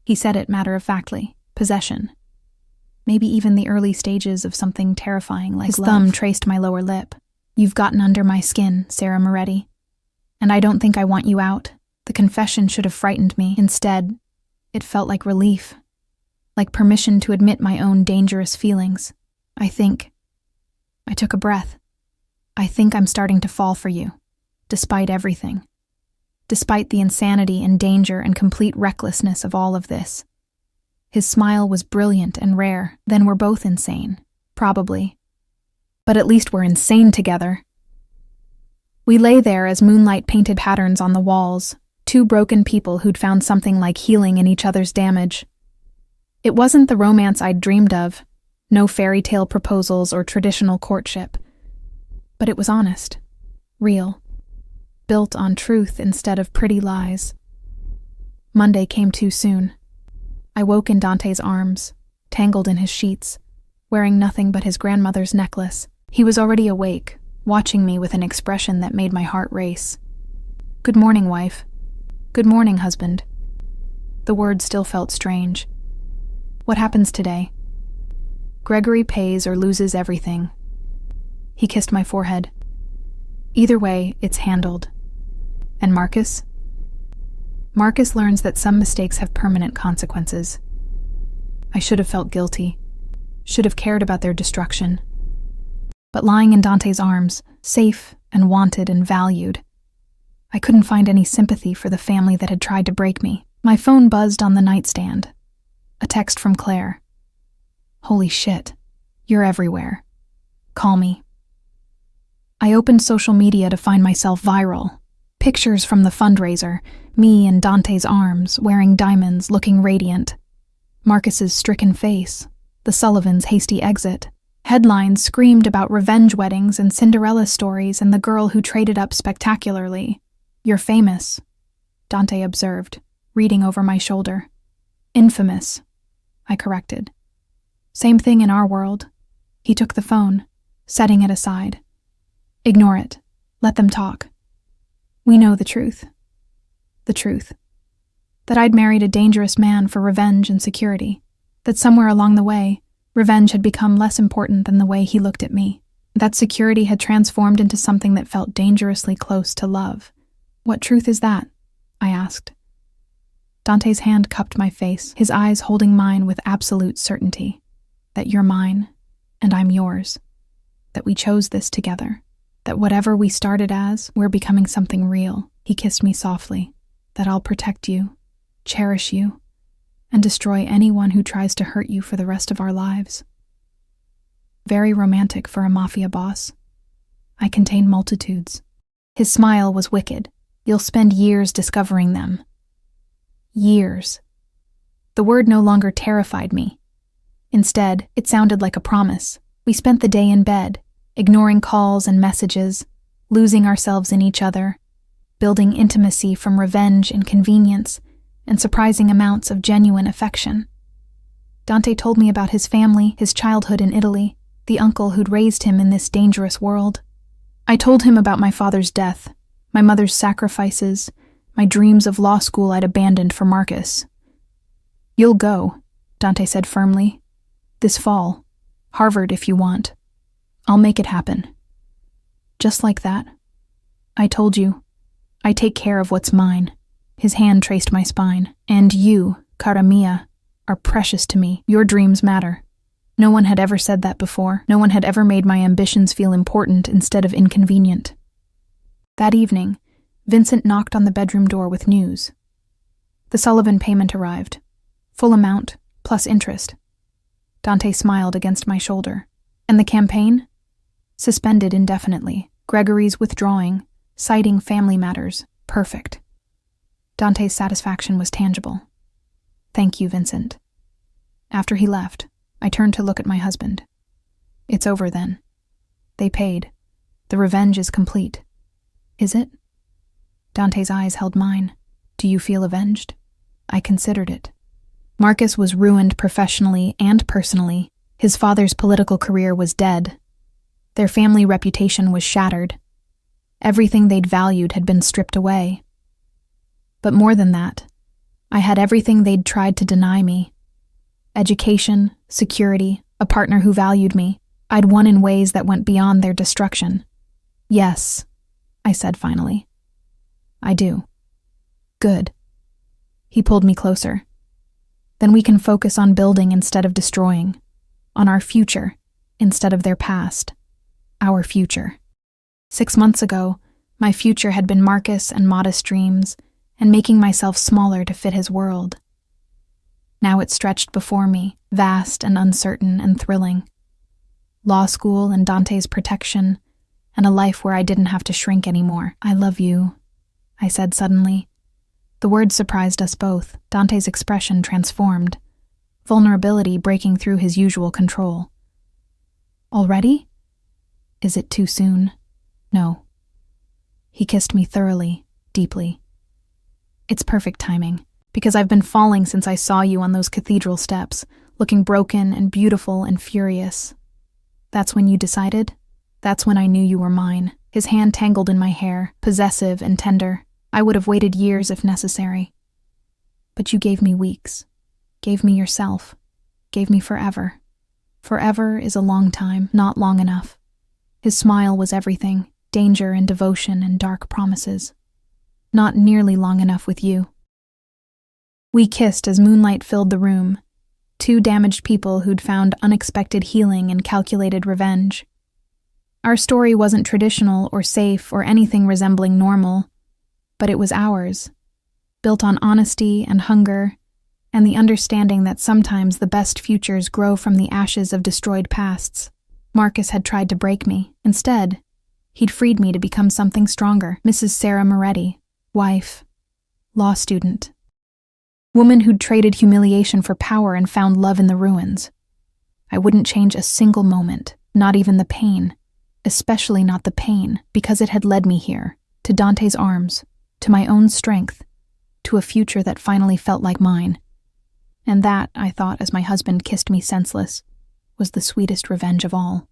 He said it matter-of-factly. "Possession." Maybe even the early stages of something terrifying like love. His thumb traced my lower lip. "You've gotten under my skin, Sarah Moretti. And I don't think I want you out." The confession should have frightened me. Instead, it felt like relief, like permission to admit my own dangerous feelings. I took a breath. "I think I'm starting to fall for you, despite everything. Despite the insanity and danger and complete recklessness of all of this." His smile was brilliant and rare. "Then we're both insane. Probably. But at least we're insane together." We lay there as moonlight painted patterns on the walls, two broken people who'd found something like healing in each other's damage. It wasn't the romance I'd dreamed of, no fairy tale proposals or traditional courtship. But it was honest, real, built on truth instead of pretty lies. Monday came too soon. I woke in Dante's arms, tangled in his sheets, wearing nothing but his grandmother's necklace. He was already awake, watching me with an expression that made my heart race. "Good morning, wife. Good morning, husband." The words still felt strange. "What happens today?" "Gregory pays or loses everything." He kissed my forehead. "Either way, it's handled." "And Marcus?" "Marcus learns that some mistakes have permanent consequences." I should have felt guilty, should have cared about their destruction. But lying in Dante's arms, safe and wanted and valued, I couldn't find any sympathy for the family that had tried to break me. My phone buzzed on the nightstand. A text from Claire. "Holy shit, you're everywhere. Call me." I opened social media to find myself viral. Pictures from the fundraiser, me in Dante's arms, wearing diamonds, looking radiant. Marcus's stricken face, the Sullivans' hasty exit. Headlines screamed about revenge weddings and Cinderella stories and the girl who traded up spectacularly. "You're famous," Dante observed, reading over my shoulder. "Infamous," I corrected. "Same thing in our world." He took the phone, setting it aside. "Ignore it. Let them talk. We know the truth. The truth. That I'd married a dangerous man for revenge and security. That somewhere along the way, revenge had become less important than the way he looked at me. That security had transformed into something that felt dangerously close to love. "What truth is that?" I asked. Dante's hand cupped my face, his eyes holding mine with absolute certainty. "That you're mine, and I'm yours. That we chose this together. That whatever we started as, we're becoming something real." He kissed me softly. "That I'll protect you, cherish you, and destroy anyone who tries to hurt you for the rest of our lives." Very romantic for a mafia boss. I contain multitudes. His smile was wicked. You'll spend years discovering them. Years. The word no longer terrified me. Instead, it sounded like a promise. We spent the day in bed, ignoring calls and messages, losing ourselves in each other, building intimacy from revenge and convenience, and surprising amounts of genuine affection. Dante told me about his family, his childhood in Italy, the uncle who'd raised him in this dangerous world. I told him about my father's death, my mother's sacrifices, my dreams of law school I'd abandoned for Marcus. "You'll go," Dante said firmly. "This fall. Harvard if you want. I'll make it happen." Just like that. "I told you. I take care of what's mine." His hand traced my spine. "And you, cara mia, are precious to me. Your dreams matter." No one had ever said that before. No one had ever made my ambitions feel important instead of inconvenient. That evening, Vincent knocked on the bedroom door with news. The Sullivan payment arrived. Full amount, plus interest. Dante smiled against my shoulder. "And the campaign?" "Suspended indefinitely. Gregory's withdrawing, citing family matters. Perfect." Dante's satisfaction was tangible. "Thank you, Vincent." After he left, I turned to look at my husband. "It's over then. They paid. The revenge is complete." "Is it?" Dante's eyes held mine. "Do you feel avenged?" I considered it. Marcus was ruined professionally and personally. His father's political career was dead. Their family reputation was shattered. Everything they'd valued had been stripped away. But more than that, I had everything they'd tried to deny me. Education, security, a partner who valued me. I'd won in ways that went beyond their destruction. "Yes," I said finally. "I do." "Good." He pulled me closer. "Then we can focus on building instead of destroying, on our future instead of their past. Our future." 6 months ago, my future had been Marcus and modest dreams, and making myself smaller to fit his world. Now it stretched before me, vast and uncertain and thrilling. Law school and Dante's protection, and a life where I didn't have to shrink anymore. "I love you," I said suddenly. The words surprised us both. Dante's expression transformed, vulnerability breaking through his usual control. "Already? Is it too soon?" "No." He kissed me thoroughly, deeply. "It's perfect timing. Because I've been falling since I saw you on those cathedral steps, looking broken and beautiful and furious." "That's when you decided?" "That's when I knew you were mine." His hand tangled in my hair, possessive and tender. "I would have waited years if necessary. But you gave me weeks. Gave me yourself. Gave me forever. Forever is a long time, not long enough." His smile was everything, danger and devotion and dark promises. "Not nearly long enough with you." We kissed as moonlight filled the room, two damaged people who'd found unexpected healing and calculated revenge. Our story wasn't traditional or safe or anything resembling normal, but it was ours, built on honesty and hunger, and the understanding that sometimes the best futures grow from the ashes of destroyed pasts. Marcus had tried to break me. Instead, he'd freed me to become something stronger. Mrs. Sarah Moretti, wife, law student. Woman who'd traded humiliation for power and found love in the ruins. I wouldn't change a single moment, not even the pain, especially not the pain, because it had led me here, to Dante's arms, to my own strength, to a future that finally felt like mine. And that, I thought as my husband kissed me senseless, was the sweetest revenge of all.